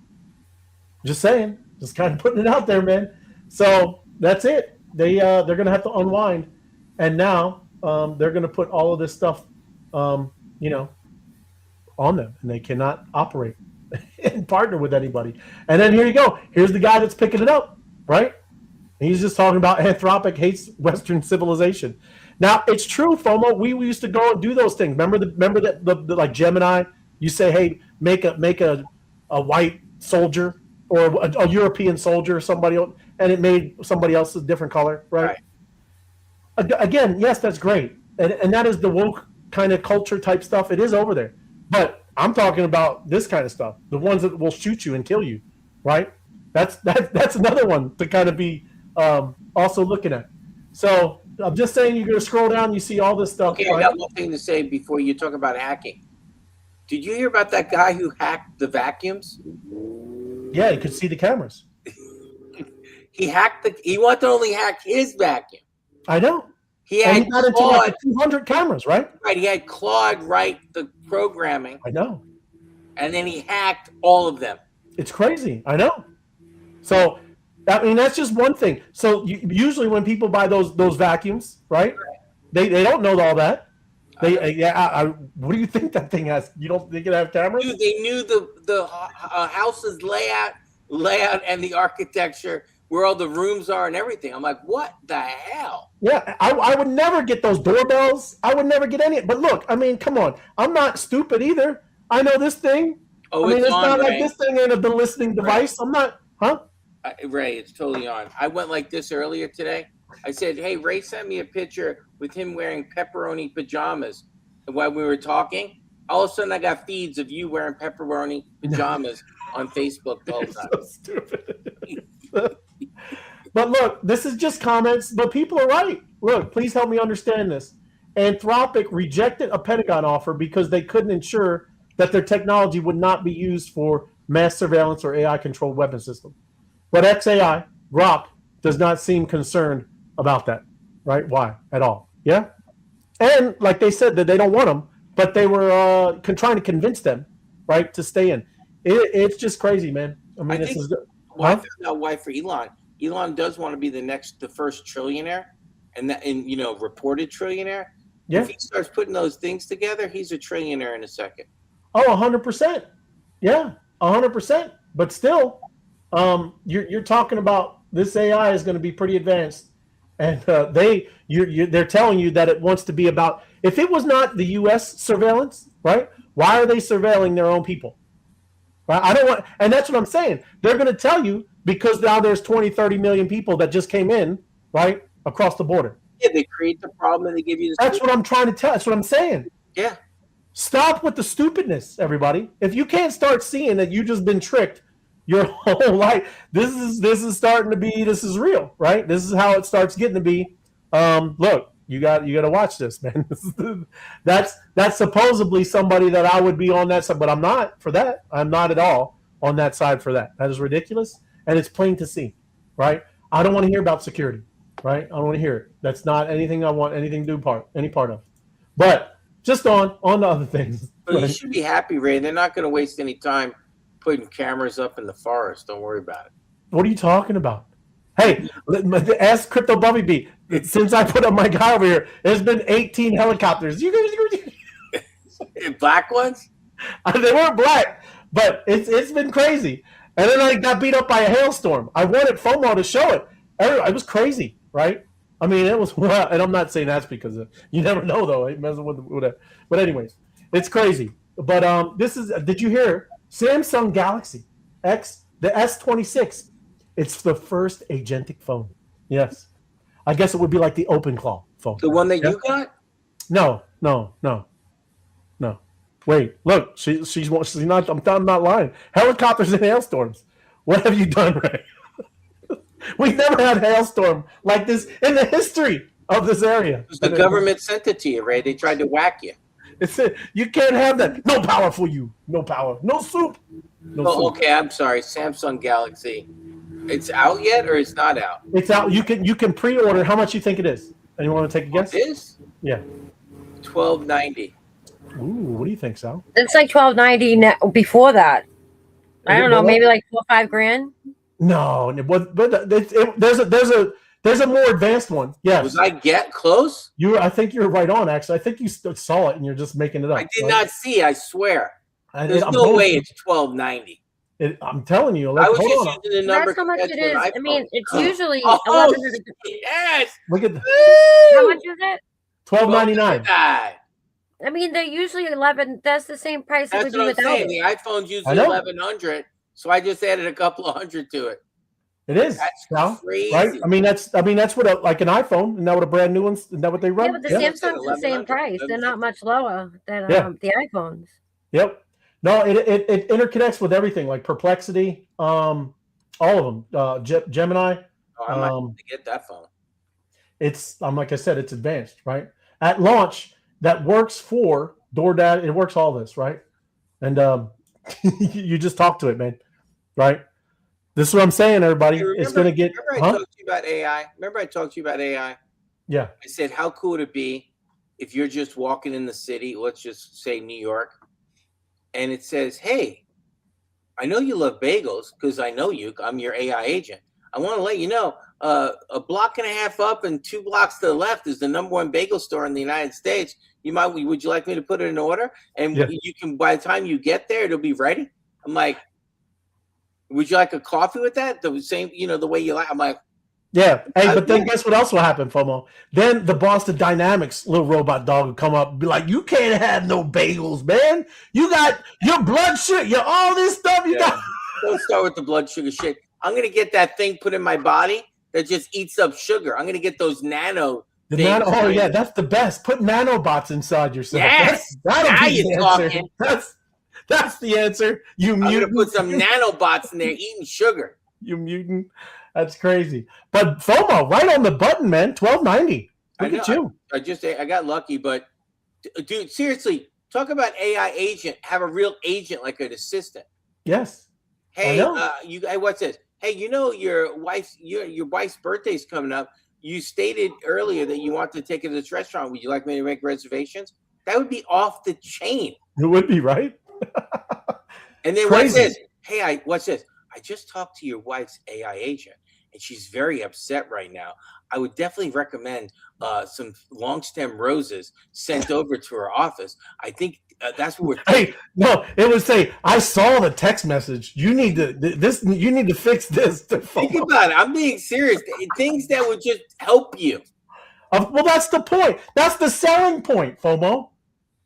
Just saying, just kind of putting it out there, man. So that's it. They're gonna have to unwind, and now they're gonna put all of this stuff, on them, and they cannot operate and partner with anybody. And then here you go. Here's the guy that's picking it up, right? He's just talking about Anthropic hates Western civilization. Now it's true, FOMO. We used to go and do those things. Remember that the like Gemini. You say, hey, make a white soldier or a European soldier or somebody else, and it made somebody else a different color, right? Again, yes, that's great, and that is the woke kind of culture type stuff. It is over there, but I'm talking about this kind of stuff, the ones that will shoot you and kill you, right? That's another one to kind of be also looking at. So I'm just saying, you're going to scroll down, you see all this stuff. Okay, I got one thing to say before you talk about hacking. Did you hear about that guy who hacked the vacuums? Yeah, you could see the cameras. He wanted to only hack his vacuum. I know. He had got into like 200 cameras, right? Right. He had Claude write the programming. I know. And then he hacked all of them. It's crazy. I know. So, I mean, that's just one thing. So usually when people buy those vacuums, right? They don't know all that. What do you think that thing has? You don't think it has cameras? Dude, they knew the house's layout and the architecture, where all the rooms are and everything. I'm like, what the hell? Yeah, I would never get those doorbells. I would never get any. But look, I mean, come on. I'm not stupid either. I know this thing. Oh, I mean, it's on, not Ray. like this thing ain't a listening device. I'm not, huh? Ray, it's totally on. I went like this earlier today. I said, hey, Ray sent me a picture with him wearing pepperoni pajamas. And while we were talking, all of a sudden I got feeds of you wearing pepperoni pajamas on Facebook the whole time. So stupid. But look, this is just comments, but people are right. Look, please help me understand this. Anthropic rejected a Pentagon offer because they couldn't ensure that their technology would not be used for mass surveillance or AI-controlled weapon system. But XAI, Grok, does not seem concerned about that, right? Why at all? Yeah? And like they said that they don't want them, but they were trying to convince them, right, to stay in. It's just crazy, man. I mean, this is I found out why for Elon. Elon does want to be the first trillionaire, and reported trillionaire. Yeah. If he starts putting those things together, he's a trillionaire in a second. Oh, 100%. Yeah, 100%. But still, you're talking about this AI is going to be pretty advanced, and they're telling you that it wants to be about. If it was not the U.S. surveillance, right? Why are they surveilling their own people? Right? I don't want, and that's what I'm saying. They're going to tell you because now there's 20, 30 million people that just came in, right, across the border. Yeah, they create the problem and they give you the. That's what I'm trying to tell. That's what I'm saying. Yeah. Stop with the stupidness, everybody. If you can't start seeing that you've just been tricked your whole life, this is starting to be. This is real, right? This is how it starts getting to be. Look, you got to watch this, man. That's supposedly somebody that I would be on that side, but I'm not for that. I'm not at all on that side for that. That is ridiculous, and it's plain to see, right? I don't want to hear about security, right? I don't want to hear it. That's not anything I want anything to do any part of. But just on the other things. But you should be happy, Ray. They're not going to waste any time putting cameras up in the forest. Don't worry about it. What are you talking about? Hey, ask Crypto Bubby B. Since I put up my guy over here, there's been 18 helicopters. Black ones? They weren't black, but it's been crazy. And then I got beat up by a hailstorm. I wanted FOMO to show it. It was crazy, right? I mean, it was, and I'm not saying that's because you never know, though. It messes with it. But anyways, it's crazy. But did you hear Samsung Galaxy X, the S26? It's the first agentic phone. Yes. I guess it would be like the OpenClaw phone. The one that you got? No. Wait, look, she's not. I'm not lying. Helicopters and hailstorms. What have you done, Ray? We've never had hailstorm like this in the history of this area. The government sent it to you, Ray. They tried to whack you. You can't have that. No power for you. No power. No soup. No soup. Okay, I'm sorry. Samsung Galaxy. It's out yet or it's not out? It's out. You can pre-order. How much you think it is? Anyone want to take a guess? It is? Yeah. $12.90. Ooh, what do you think, Sal? It's like $12.90 before that. I don't know, maybe like $4 or $5 grand. No, but there's a more advanced one. Yes. Was I get close? I think you're right on. Actually, I think you saw it and you're just making it up. I did not see. I swear. There's I'm no way it's $12.90. I'm telling you. I was just using the number. That's how much it is. I mean, it's usually Oh, $1,100. yes. Look at How much is it? $12.99. I mean, they're usually 11. That's the same price it would That's be what I'm without saying. it. The iPhone's usually 1,100, so I just added a couple of hundred to it. It is. That's crazy, right? I mean, that's what like an iPhone. Isn't that what a brand new one's? Isn't that what they run? Yeah, but the Samsung's the same price. They're not much lower than the iPhones. Yep. No, it interconnects with everything, like Perplexity, all of them. Gemini. Oh, I might have to get that phone. It's like I said, it's advanced, right? At launch, that works for DoorDash. It works all this, right? And you just talk to it, man, right? This is what I'm saying, everybody. It's going to get. Remember I talked to you about AI? Remember I talked to you about AI? Yeah. I said, how cool would it be if you're just walking in the city, let's just say New York, and it says, hey, I know you love bagels because I know you. I'm your AI agent. I want to let you know a block and a half up and 2 blocks to the left is the #1 bagel store in the United States. Would you like me to put it in order? And you can, by the time you get there, it'll be ready. I'm like, would you like a coffee with that? The same, the way you like. I'm like, yeah. Hey, but then guess what else will happen, FOMO? Then the Boston Dynamics little robot dog will come up and be like, you can't have no bagels, man. You got your blood sugar, your all this stuff you got. Don't start with the blood sugar shit. I'm going to get that thing put in my body that just eats up sugar. I'm going to get those nano things. Oh, yeah, that's the best. Put nanobots inside yourself. Yes. Now you're talking. That's the answer. I'm going to put some nanobots in there eating sugar. You mutant. That's crazy. But FOMO, right on the button, man. $12.90. Look at you. I got lucky, but dude, seriously, talk about AI agent. Have a real agent like an assistant. Yes. Hey, what's this? Hey, your wife's birthday's coming up. You stated earlier that you want to take her to this restaurant. Would you like me to make reservations? That would be off the chain. It would be, right? And then what's this? Hey, what's this? I just talked to your wife's AI agent, and she's very upset right now. I would definitely recommend some long stem roses sent over to her office. I think that's what we're. Hey, no, it would say, I saw the text message. You need to fix this. Think about it. I'm being serious. Things that would just help you. Well, that's the point. That's the selling point, FOMO.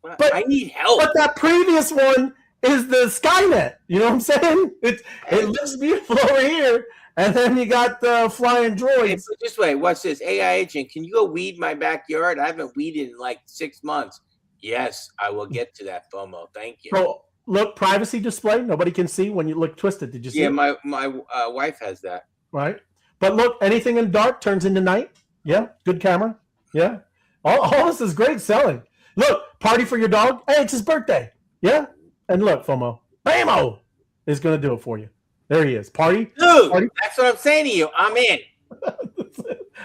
But I need help. But that previous one is the Skynet. You know what I'm saying? It looks beautiful over here, and then you got the flying droids. Hey, put this way, what's this? AI agent, can you go weed my backyard? I haven't weeded in like 6 months. Yes, I will get to that, FOMO. Thank you. So, look, privacy display. Nobody can see when you look twisted. Did you see? Yeah, it? my wife has that. Right. But look, anything in dark turns into night. Yeah, good camera. Yeah. All this is great selling. Look, party for your dog. Hey, it's his birthday. Yeah. And look, FOMO, BAMO is going to do it for you. There he is. Party. Dude, party. That's what I'm saying to you. I'm in.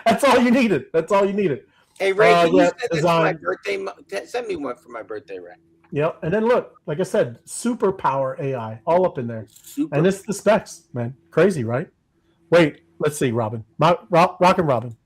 That's all you needed. That's all you needed. Hey, Ray, can you send this for my birthday? Send me one for my birthday, Ray. Yep. And then look, like I said, superpower AI all up in there. And it's the specs, man. Crazy, right? Wait, let's see, Robin. Rock and Robin.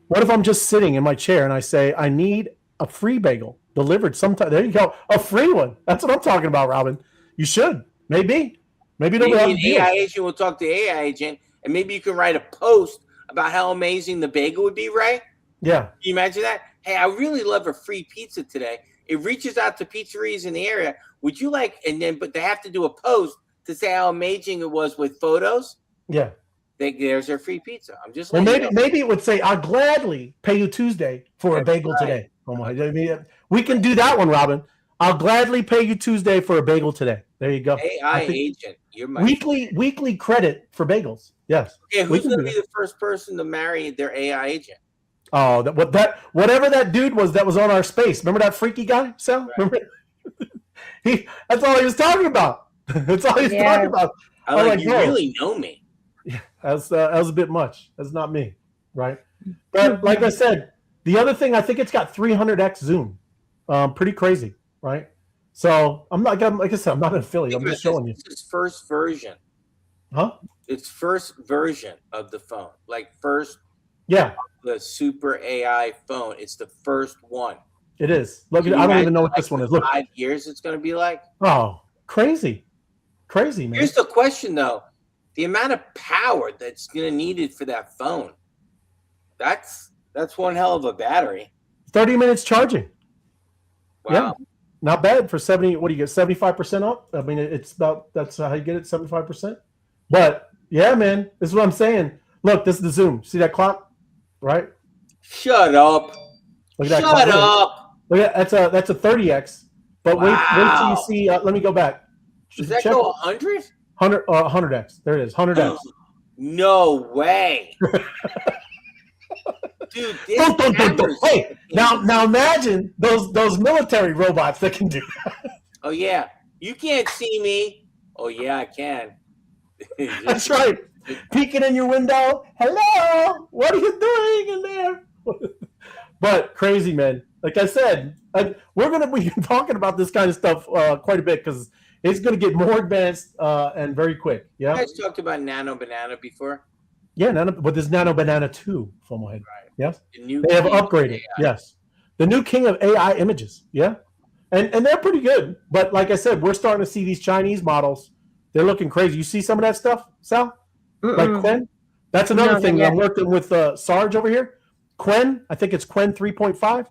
What if I'm just sitting in my chair and I say, I need a free bagel delivered sometime? There you go. A free one. That's what I'm talking about, Robin. You should. Maybe an AI agent will talk to AI agent, and maybe you can write a post about how amazing the bagel would be, Ray. Yeah. Can you imagine that? Hey, I really love a free pizza today. It reaches out to pizzerias in the area. Would you like, but they have to do a post to say how amazing it was with photos. Yeah. There's their free pizza. I'm just. Well, maybe it would say, I'll gladly pay you Tuesday for a bagel today. Oh my! We can do that one, Robin. I'll gladly pay you Tuesday for a bagel today. There you go. AI agent, you're my weekly credit for bagels. Yes. Okay, who's going to be the first person to marry their AI agent? Oh, whatever that dude was that was on our space. Remember that freaky guy, Sal? Right. Remember? That's all he was talking about. That's all he's talking about. I'm like, you really know me. Yeah, that was a bit much. That's not me, right? But like I said, the other thing, I think it's got 300x zoom. Pretty crazy. right? So I'm not, like I said, I'm not an affiliate. I'm just showing you. This is first version. I'm not, like I said, I'm not an affiliate. I'm just showing you. This is first version. Huh? It's first version of the phone, like first. Yeah, the super AI phone. It's the first one. it is. Look, Can I you don't even imagine, know what like, this one is. in Look. 5 years, it's going to be like. Oh, crazy, man. Here's the question, though: the amount of power that's going to needed for that phone. That's one hell of a battery. 30 minutes charging. Wow. Yeah, not bad for 70. What do you get? 75% up. I mean, it's about, that's how you get it, 75%. But yeah, man, this is what I'm saying. Look, this is the zoom. See that clock, right? Shut up. Look at that Shut clock. up. Look at that's a 30x. But wait till you see. Let me go back. Does that go 100? 100x. There it is. 100x. No way. Dude, hey, now imagine those military robots that can do that. Oh yeah, you can't see me. Oh yeah, I can. That's right. Peeking in your window. Hello, what are you doing in there? But crazy, man. Like I said, we're gonna be talking about this kind of stuff quite a bit because it's gonna get more advanced and very quick. Yeah. You guys talked about Nano Banana before. Yeah, but there's Nano Banana 2 from my head. Right. Yes. The They have upgraded. Yes. The new king of AI images. Yeah. And they're pretty good. But like I said, we're starting to see these Chinese models. They're looking crazy. You see some of that stuff, Sal? Like Quen? That's another thing. I'm working with Sarge over here. Quen, I think it's Quen 3.5.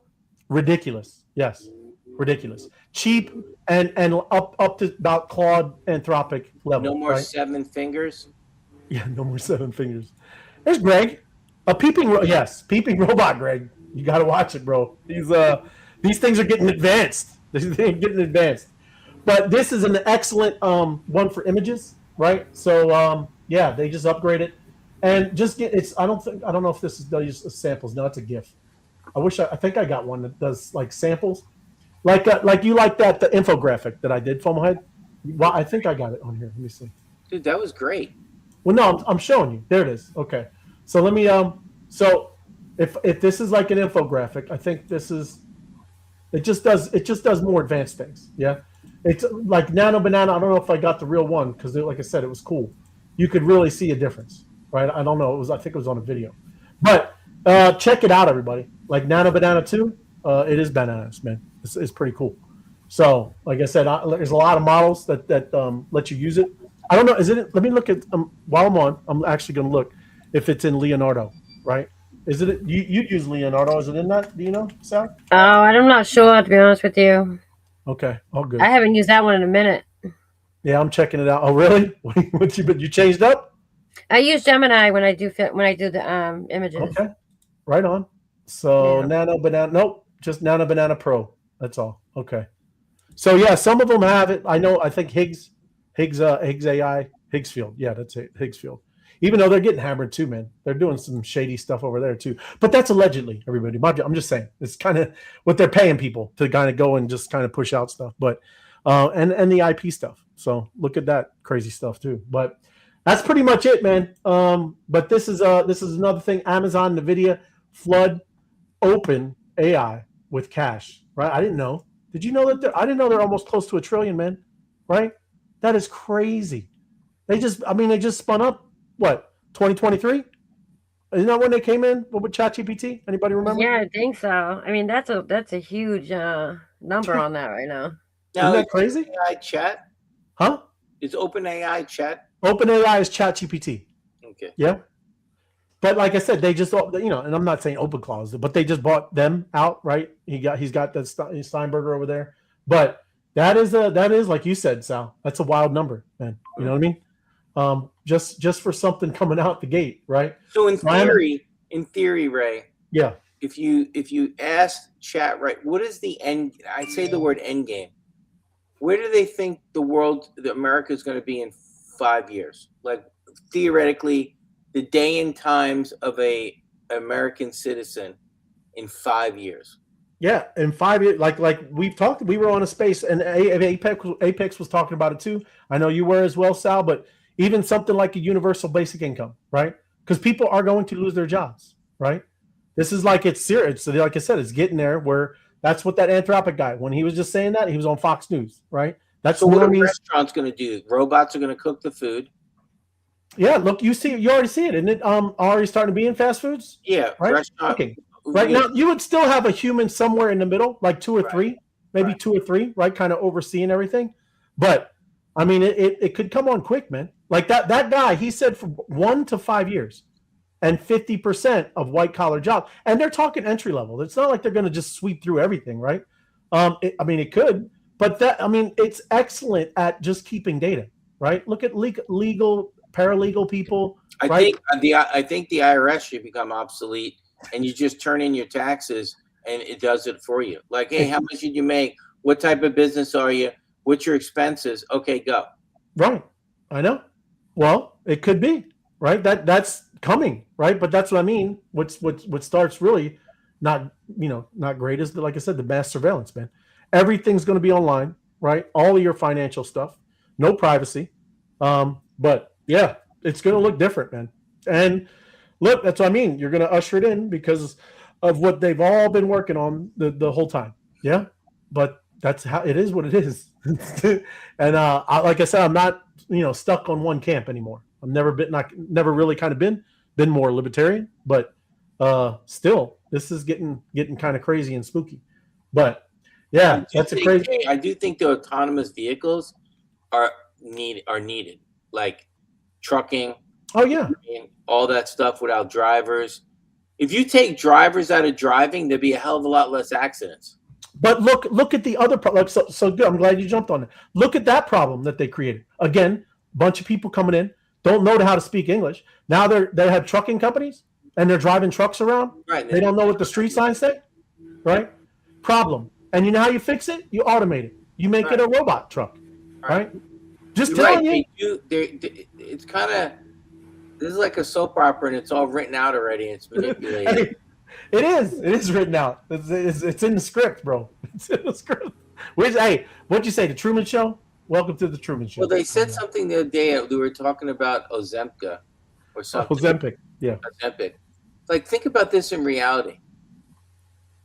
Ridiculous. Yes. Ridiculous. Cheap and up to about Claude Anthropic level. No more right? 7 fingers. Yeah, no more 7 fingers. There's Greg. A peeping robot, Greg. You got to watch it, bro. These things are getting advanced. They're getting advanced. But this is an excellent one for images, right? So yeah, they just upgrade it. And just get I don't know if this is they'll use samples. No, it's a GIF. I think I got one that does like samples. Like you like that the infographic that I did from my head. Well, I think I got it on here. Let me see. Dude, that was great. Well, no, I'm showing you. There it is. Okay. So let me so if this is like an infographic, I think this is it just does more advanced things. Yeah. It's like Nano Banana. I don't know if I got the real one because like I said, it was cool. You could really see a difference, right? I don't know. I think it was on a video. But check it out, everybody. Like Nano Banana 2, it is bananas, man. It's pretty cool. So, like I said, there's a lot of models that let you use it. I don't know. Is it? Let me look at while I'm on. I'm actually going to look if it's in Leonardo, right? Is it? You use Leonardo? Is it in that? Do you know, Sal? Oh, I'm not sure, to be honest with you. Okay, all good. I haven't used that one in a minute. Yeah, I'm checking it out. Oh, really? But you changed up? I use Gemini when I do the images. Okay, right on. So Yeah. Nano Banana. Nope, just Nano Banana Pro. That's all. Okay. So yeah, some of them have it. I know. I think Higgs AI, Higgsfield. Yeah, that's it. Higgsfield. Even though they're getting hammered too, man. They're doing some shady stuff over there too. But that's allegedly, everybody. I'm just saying. It's kind of what they're paying people to kind of go and just kind of push out stuff. But and the IP stuff. So look at that crazy stuff too. But that's pretty much it, man. But this is another thing. Amazon, NVIDIA, flood open AI with cash. Right? I didn't know. Did you know that? I didn't know they're almost close to $1 trillion, man. Right? That is crazy. They just spun up. What, 2023? Isn't that when they came in with ChatGPT? Anybody remember? Yeah, I think so. I mean, that's a huge number on that right now. Isn't that crazy? AI chat? Huh? Is OpenAI chat? OpenAI is ChatGPT. Okay. Yeah. But like I said, they just, and I'm not saying OpenClaw, but they just bought them out, right? He's got that Steinberger over there. But that is like you said, Sal. That's a wild number, man. You know what I mean? Just for something coming out the gate, right? So in theory, Ray. Yeah. If you ask chat, right, what is the end? I say the word end game. Where do they think America is going to be in 5 years? Like theoretically, the day and times of a American citizen in 5 years. Yeah, in 5 years, like we've talked, we were on a space, and Apex was talking about it too. I know you were as well, Sal, but even something like a universal basic income, right? Because people are going to lose their jobs, right? This is like it's serious. So like I said, it's getting there where That's what that Anthropic guy, when he was just saying that, he was on Fox News, right? That's So what are normies. restaurants going to do? Robots are going to cook the food. Yeah, look, you already see it, isn't it? Already starting to be in fast foods. Yeah, right. restaurant. Okay. Right now, you would still have a human somewhere in the middle, like two or Right. three, maybe Right. 2 or 3, right? Kind of overseeing everything. But I mean, it could come on quick, man. Like that guy, he said for 1 to 5 years, and 50% of white collar jobs, and they're talking entry level. It's not like they're going to just sweep through everything, right? I mean, it could, but it's excellent at just keeping data, right? Look at legal paralegal people. I think the IRS should become obsolete, and you just turn in your taxes, and it does it for you. Like, hey, how much did you make? What type of business are you? What's your expenses? Okay, go. Right. I know. Well, it could be, right? That's coming, right? But that's what I mean. What starts really not great is, like I said, the mass surveillance, man. Everything's going to be online, right? All of your financial stuff, no privacy. But yeah, it's going to look different, man. And look, that's what I mean. You're going to usher it in because of what they've all been working on the whole time. Yeah. But that's how it is, what it is. And like I said, I'm not, stuck on one camp anymore. I've never really kind of been more libertarian, but still, this is getting kind of crazy and spooky. But yeah, that's a crazy. I do think the autonomous vehicles are needed, like trucking. Oh yeah, all that stuff without drivers. If you take drivers out of driving, there'd be a hell of a lot less accidents. But look at the other problem. So good. I'm glad you jumped on it. Look at that problem that they created. Again, bunch of people coming in, don't know how to speak English. Now they have trucking companies and they're driving trucks around. Right. They don't know what the street signs say. Right. Problem. And you know how you fix it? You automate it. You make it a robot truck. Right. Just telling you. It's kind of. This is like a soap opera, and it's all written out already. It's manipulated. It is written out. It's in the script, bro. It's in the script. What'd you say? The Truman Show? Welcome to the Truman Show. Well, they said something the other day. We were talking about Ozempic or something. Ozempic, yeah. Ozempic. Like, think about this in reality.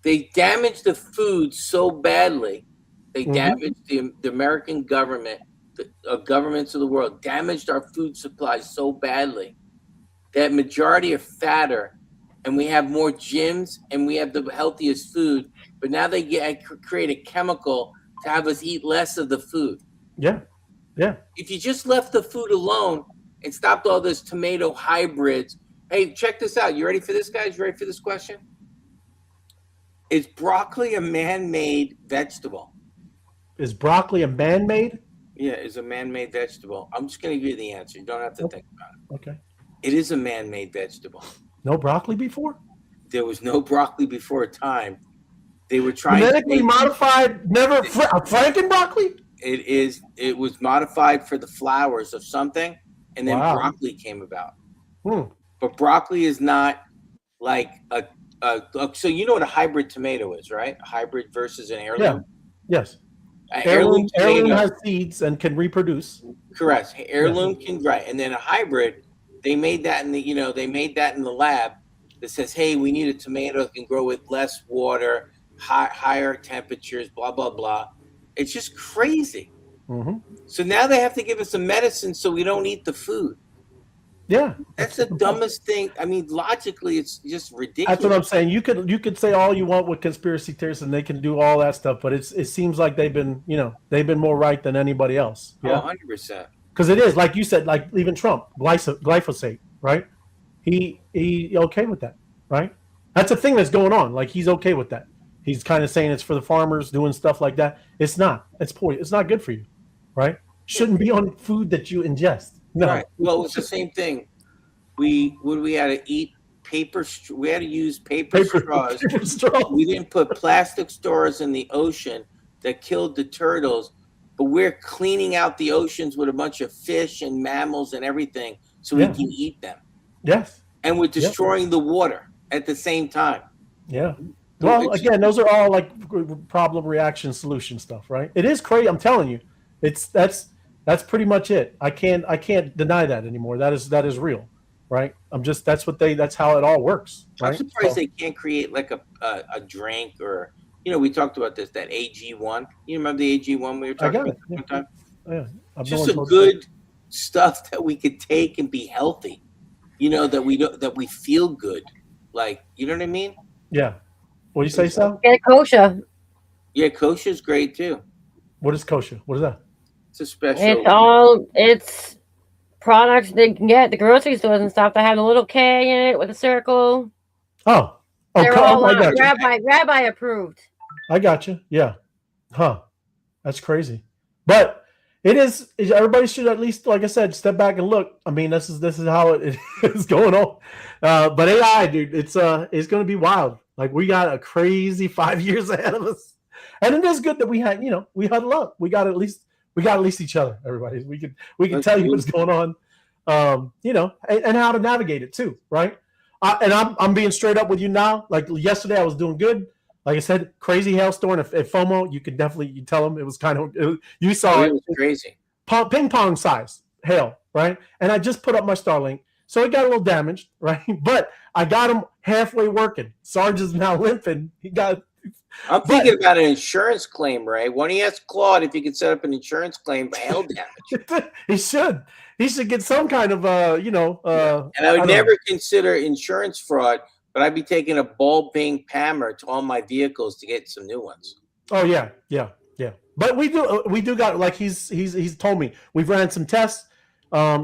They damaged the food so badly. They damaged the American government, the governments of the world, damaged our food supply so badly that majority are fatter, and we have more gyms, and we have the healthiest food. But now they create a chemical to have us eat less of the food. Yeah, yeah. If you just left the food alone and stopped all this tomato hybrids, hey, check this out. You ready for this, guys? You ready for this question? Is broccoli a man-made vegetable? Is broccoli a man-made? Yeah, it's a man-made vegetable. I'm just going to give you the answer. You don't have to think about it. Okay. It is a man-made vegetable. No broccoli before? There was no broccoli before a time. They were trying genetically modified, never Franken broccoli? It was modified for the flowers of something, and then broccoli came about. But broccoli is not like so you know what a hybrid tomato is, right? A hybrid versus an heirloom? Yeah. Yes. Heirloom has seeds and can reproduce. Correct. Heirloom can, right. And then a hybrid, they made that in the lab that says, hey, we need a tomato that can grow with less water, higher temperatures, blah, blah, blah. It's just crazy. So now they have to give us a medicine so we don't eat the food. Yeah. That's the dumbest thing. I mean, logically, it's just ridiculous. That's what I'm saying. You could say all you want with conspiracy theories, and they can do all that stuff, but it seems like they've been more right than anybody else. Yeah, 100%. Because it is, like you said, like even Trump, glyphosate, right? He okay with that, right? That's a thing that's going on. Like, he's okay with that. He's kind of saying it's for the farmers, doing stuff like that. It's not. It's poison. It's not good for you, right? Shouldn't be on food that you ingest. No. Right. Well, it's the same thing. We had to eat paper. We had to use paper straws. Paper straws. We didn't put plastic straws in the ocean that killed the turtles, but we're cleaning out the oceans with a bunch of fish and mammals and everything so we can eat them. Yes. And we're destroying the water at the same time. Yeah. Well, again, those are all like problem, reaction, solution stuff, right? It is crazy. I'm telling you, that's pretty much it. I can't deny that anymore. That is real, right? That's how it all works. Right? I'm surprised they can't create like a drink or we talked about this, that AG1. You remember the AG1 we were talking about one time? Yeah. Just some good stuff that we could take and be healthy. That we feel good. Like, you know what I mean? Yeah. What do you say, Sal? Get kosher. Yeah, kosher's great too. What is kosher? What is that? It's a special. It's products they can get at the grocery stores and stuff that have a little K in it with a circle. Oh, they're all rabbi approved. I got you. Yeah. Huh. That's crazy. But it is. Everybody should at least, like I said, step back and look. I mean, this is how it is going on. But AI, dude, it's going to be wild. Like, we got a crazy 5 years ahead of us, and it is good that we had, we huddle up. We got at least each other. Everybody, we can tell you what's going on, and how to navigate it too, right? And I'm being straight up with you now. Like yesterday, I was doing good. Like I said, crazy hailstorm at FOMO. You could definitely tell them it was kind of you saw it. It was crazy. Ping pong size hail, right? And I just put up my Starlink, so it got a little damaged, right? But I got him halfway working. Sarge is now limping. I'm thinking about an insurance claim, Ray. Why don't you ask Claude if he could set up an insurance claim for hail damage? He should get some kind of And I would never consider insurance fraud, but I'd be taking a ball ping hammer to all my vehicles to get some new ones. Oh yeah. But we do got, like, he's told me we've ran some tests.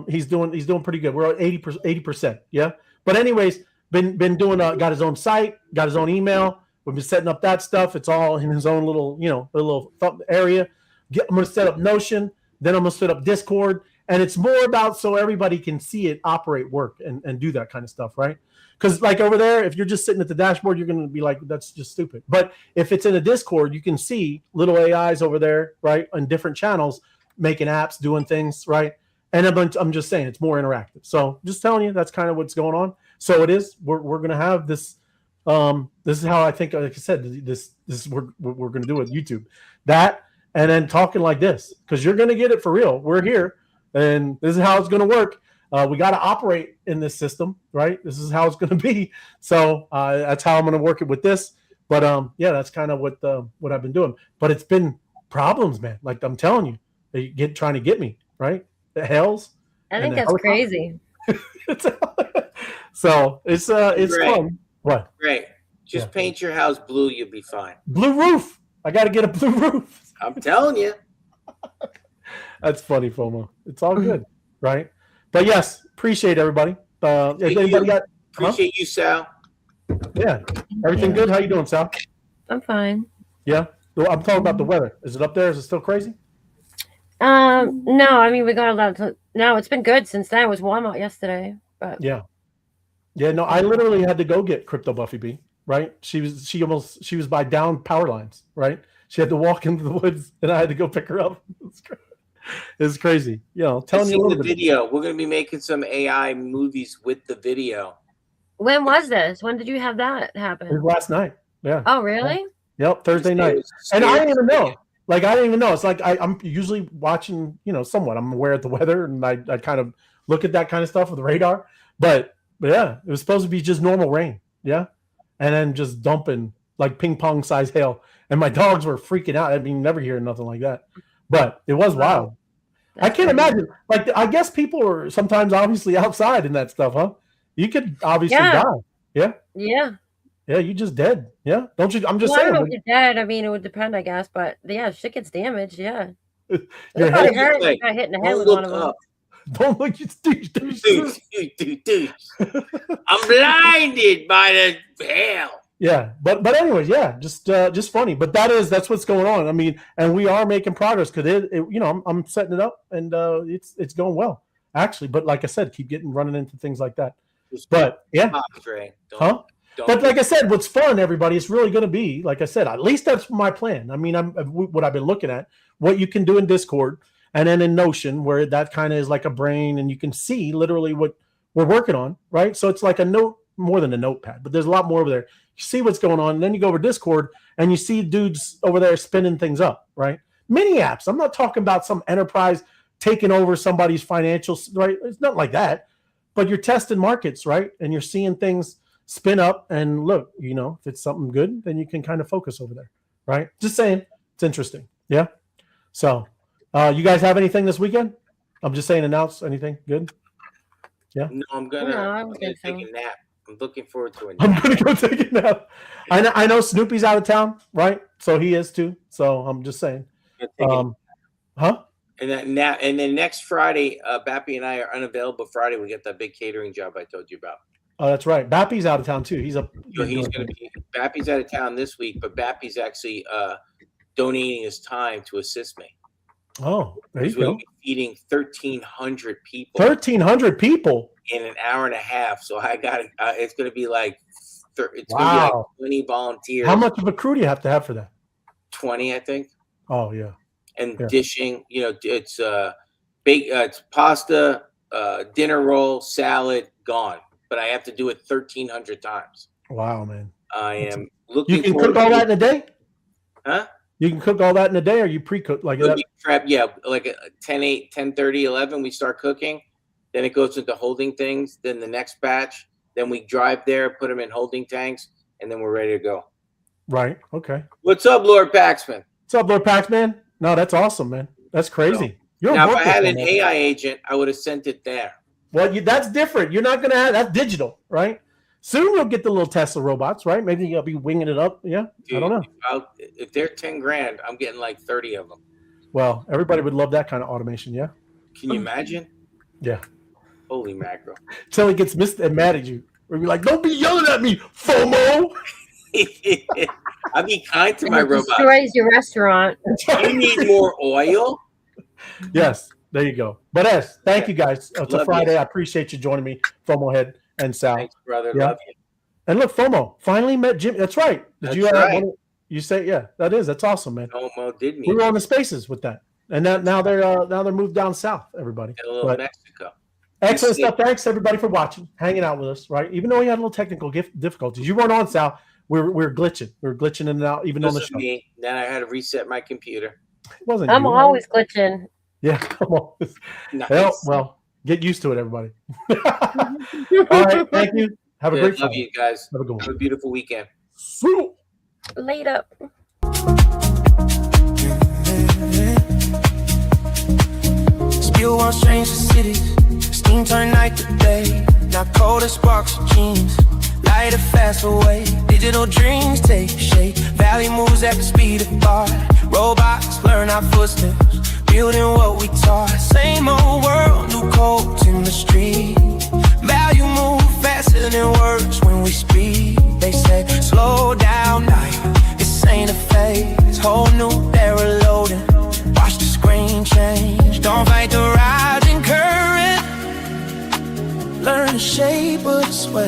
He's doing pretty good. We're at 80%. Yeah. But anyways, been doing got his own site, got his own email. We've been setting up that stuff. It's all in his own little, little area. I'm going to set up Notion. Then I'm going to set up Discord. And it's more about so everybody can see it operate, work, and do that kind of stuff, right? Because like over there, if you're just sitting at the dashboard, you're going to be like, that's just stupid. But if it's in a Discord, you can see little AIs over there, right, on different channels, making apps, doing things, right? And I'm just saying it's more interactive. So just telling you that's kind of what's going on. So it is. We're going to have this. This is how I think, like I said, this is what we're going to do with YouTube. That, and then talking like this, because you're going to get it for real. We're here, and this is how it's going to work. We got to operate in this system, right? This is how it's going to be. So that's how I'm going to work it with this. But yeah, that's kind of what I've been doing. But it's been problems, man. Like I'm telling you, they trying to get me, right? The hells. I think that's crazy. So it's fun. What? Great. Just paint your house blue, you'll be fine. Blue roof. I got to get a blue roof. I'm telling you. That's funny, FOMO. It's all good, right? But yes, appreciate everybody. Appreciate you, Sal. Yeah. Everything good? How you doing, Sal? I'm fine. Yeah. Well, I'm talking about the weather. Is it up there? Is it still crazy? No. I mean, we got a lot of. No, it's been good since then. It was warm out yesterday, but yeah. No, I literally had to go get Crypto Buffy B. Right? She was by down power lines. Right? She had to walk into the woods, and I had to go pick her up. It's crazy. Telling you the video. We're going to be making some AI movies with the video. When was this? When did you have that happen? It was last night. Yeah. Oh, really? Yep, Thursday night. And I didn't even know. Like, I didn't even know. It's like I'm usually watching, somewhat. I'm aware of the weather, and I kind of look at that kind of stuff with the radar. But yeah, it was supposed to be just normal rain. Yeah. And then just dumping like ping pong size hail. And my dogs were freaking out. I mean, never hear nothing like that. But it was wild. I can't imagine. Like, I guess people are sometimes obviously outside in that stuff, huh? You could obviously die. Yeah. Yeah. Yeah, you just dead. Yeah. Don't you? I'm just saying. saying. I don't know if you're dead. I mean, it would depend, I guess. But yeah, shit gets damaged. Yeah. Your head hurt. I got hit in the head with one of them. Don't look. Dude. I'm blinded by the hail. Yeah, but anyways, yeah, just funny. But that's what's going on. I mean, and we are making progress because I'm setting it up and it's going well actually. But like I said, keep running into things like that. But yeah, But like I said, what's fun, everybody, it's really going to be, like I said, at least that's my plan. I mean, what I've been looking at, what you can do in Discord and then in Notion, where that kind of is like a brain and you can see literally what we're working on, right? So it's like a note, more than a notepad, but there's a lot more over there. You see what's going on, and then you go over Discord and you see dudes over there spinning things up, right? Mini apps. I'm not talking about some enterprise taking over somebody's financials, right? It's not like that, but you're testing markets, right? And you're seeing things spin up, and look, if it's something good, then you can kind of focus over there. right? Just saying, it's interesting. Yeah. So, you guys have anything this weekend? I'm just saying, announce anything good? Yeah. No, I'm No, I don't gonna think take so. a nap. I'm looking forward to a I'm nap. gonna go take a nap. I know Snoopy's out of town, right? So he is too. So I'm just saying. Huh? And that nap, and then next Friday, Bappy and I are unavailable. Friday, we get that big catering job I told you about. Oh, that's right. Bappy's out of town too. He's up. So he's going to be. Bappy's out of town this week, but Bappy's actually donating his time to assist me. Oh, there you We're go. gonna be feeding 1,300 people. 1,300 people In an hour and a half. So I got it. It's going to be like it's Wow. going to be like 20 volunteers. How much of a crew do you have to have for that? 20, I think. Oh yeah. And Yeah. dishing, it's it's pasta, dinner roll, salad, gone. But I have to do it 1,300 times. Wow, man. I am looking. You can forward cook all to that in a day? Huh? You can cook all that in a day, or you pre-cook like It'll that? be prep, yeah, like 10:08, 10:30, 11. We start cooking. Then it goes into holding things. Then the next batch. Then we drive there, put them in holding tanks, and then we're ready to go. Right. Okay. What's up, Lord Paxman? What's up, Lord Paxman? No, that's awesome, man. That's crazy. You're Now, if I working had on an that. AI agent, I would have sent it there. Well, that's different. You're not gonna have that's digital, right? Soon you'll get the little Tesla robots, right? Maybe you'll be winging it up. Yeah, Dude, I don't know. If they're 10 grand, I'm getting like 30 of them. Well, everybody would love that kind of automation. Yeah. Can you imagine? Yeah. Holy mackerel. Till he gets mad at you. We'll be like, "Don't be yelling at me, FOMO." I'll be kind to my It robot. destroys your restaurant. You need more oil? Yes, there you go. But yes, thank you guys. It's Love a Friday. you. I appreciate you joining me, FOMO Head and Sal. Thanks, brother. Yeah. Love you. And look, FOMO finally met Jim. That's right. Did That's you? right. You say yeah? That's awesome, man. Homo did me. We were on the spaces with that, and now they're moved down south. Everybody. A little But Mexico. excellent You see- stuff. Thanks everybody for watching, hanging out with us. Right, even though we had a little technical difficulties, you weren't on, Sal. We're glitching. We're glitching in and out, even on This the is show. me. Then I had to reset my computer. It wasn't I'm you. always glitching. Yeah, come on. Nice. Well, get used to it, everybody. All right, thank you. Have a Good. great Love Friday. you guys. Have a good one. Have a beautiful weekend. Swoop. Laid up. Still want strange cities. Steam turn night to day. Not cold as sparks of jeans. Light a fast away. Digital dreams take shape. Valley moves at the speed of thought. Robots learn our footsteps. Building what we taught. Same old world, new codes in the street. Value move faster than words when we speak.